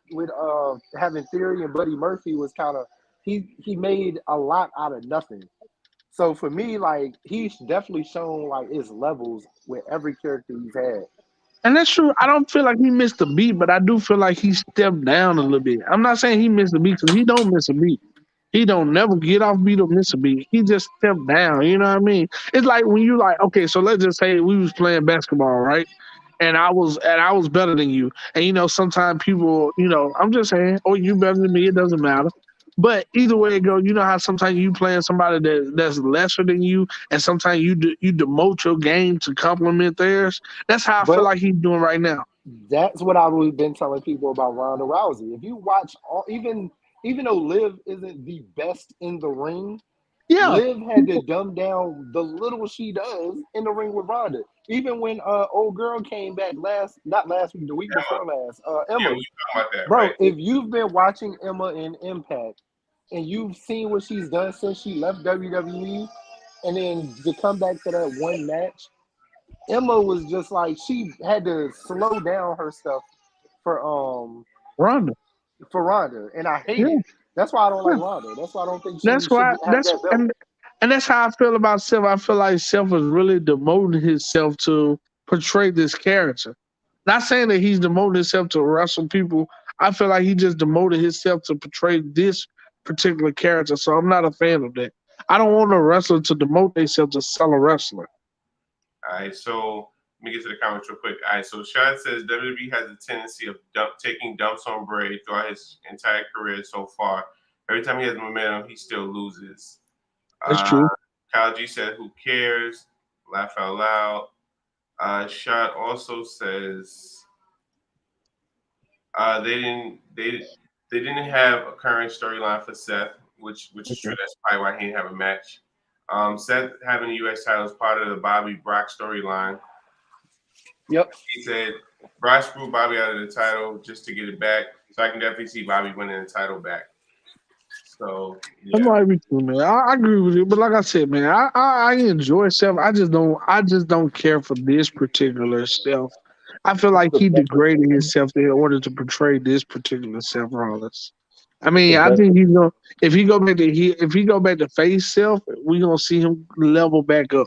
having Theory and Buddy Murphy was kind of he made a lot out of nothing. So for me, like he's definitely shown like his levels with every character he's had. And that's true. I don't feel like he missed a beat, but I do feel like he stepped down a little bit. I'm not saying he missed a beat because he don't miss a beat. He don't never get off beat or miss a beat. He just stepped down. You know what I mean? It's like when you like, okay, so let's just say we was playing basketball, right? And I was better than you. And sometimes people, I'm just saying, oh, you better than me. It doesn't matter. But either way it goes, you know how sometimes you playing somebody that's lesser than you, and sometimes you demote your game to complement theirs. That's how I feel But like he's doing right now. that's what I've been telling people about Ronda Rousey. If you watch all, even though Liv isn't the best in the ring, Yeah, Liv had to dumb down the little she does in the ring with Ronda. Even when old girl came back not last week, the week before last, Yeah, Emma, we talking about that, bro. right? If you've been watching Emma in Impact and you've seen what she's done since she left WWE, and then to come back to that one match, Emma was just like she had to slow down her stuff for Ronda. for Ronda, and I hate Yeah, it. That's why I don't yeah. like Ronda. That's why I don't think she That's should why. have that belt. And that's how I feel about Self. I feel like Self was really demoting himself to portray this character. Not saying that he's demoting himself to wrestle people. I feel like he just demoted himself to portray this particular character. So I'm not a fan of that. I don't want a wrestler to demote themselves to sell a wrestler. All right, so let me get to the comments real quick. All right, so Shad says WWE has a tendency of taking dumps on Bray throughout his entire career so far. Every time he has momentum, he still loses. That's Uh, true. Kyle G said, "Who cares?" Laugh out loud. Shad also says they didn't have a current storyline for Seth, which is true. Okay. That's probably why he didn't have a match. Seth having the U.S. title is part of the Bobby Brock storyline. Yep. He said, Brock screwed Bobby out of the title just to get it back. So I can definitely see Bobby winning the title back. So, That yeah. might be true, man. I agree with you, but like I said, man, I enjoy Self. I just don't care for this particular Self. I feel like The he best, degraded himself in order to portray this particular Seth Rollins. I the mean, I best. think if he go back to face Self, we gonna see him level back up,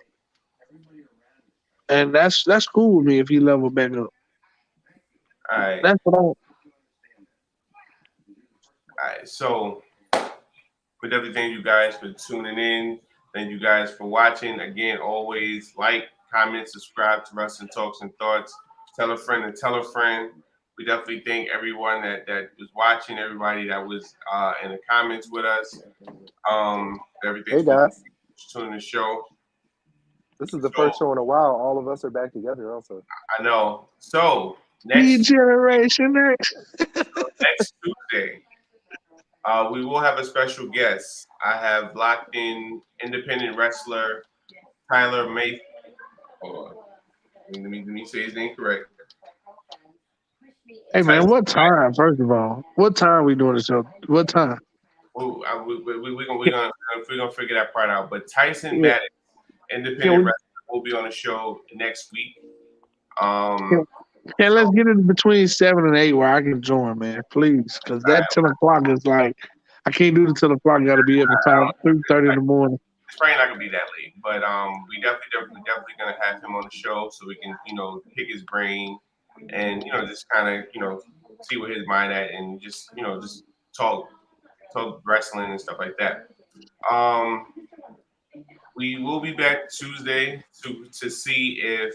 and that's cool with me if he level back up. All right. That's what I. All right. So, we definitely thank you guys for tuning in. Thank you guys for watching. Again, always like, comment, subscribe to Wrestling Talks and Thoughts. Tell a friend and tell a friend. We definitely thank everyone that was watching, everybody that was in the comments with us. Everything Hey guys, tuning the show. this is the So, first show in a while. All of us are back together. Also, I know. So Generation X. next Tuesday, we will have a special guest. I have locked in independent wrestler Tyler May. Hold on. Let me say his name correct. Hey man, Tyson what time? First of all, what time we doing the show? What time? We're gonna figure that part out. But Tyson Yeah. Maddox, independent we- wrestler, will be on the show next week. Yeah, let's get it between 7 and 8 where I can join, man, please, because that 10 o'clock is like I can't do the 10 o'clock. Got to be up at 3:30 in the morning. It's probably not gonna be that late, but we definitely gonna have him on the show so we can pick his brain and just kind of see where his mind at and just talk wrestling and stuff like that. We will be back Tuesday to see if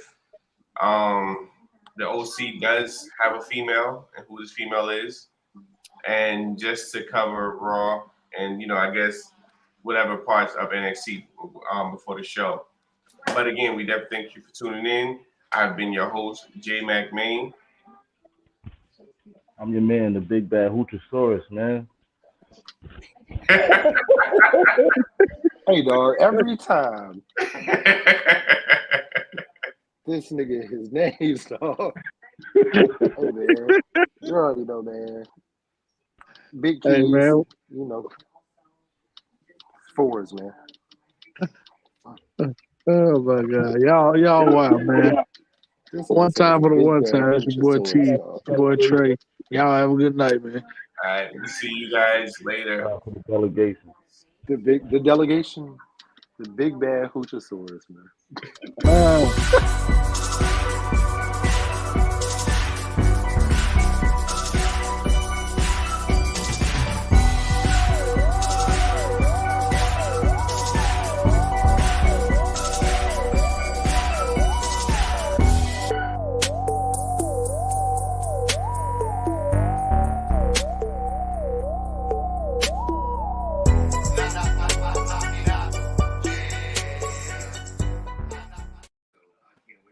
the OC does have a female and who this female is, and just to cover Raw and I guess whatever parts of NXT before the show. But again, we definitely thank you for tuning in. I've been your host, J Mac Main. I'm your man, the big bad Hoochosaurus, man. hey dog, every time this nigga his name's dog. Hey man, you already know, man. Big keys, Hey man, fours, man. oh my god, y'all wild, man. One time for the one time. It's your boy T, your boy Trey. Y'all have a good night, man. All right, we'll see you guys later. For the delegation. The delegation, the big bad Hoochosaurus, man.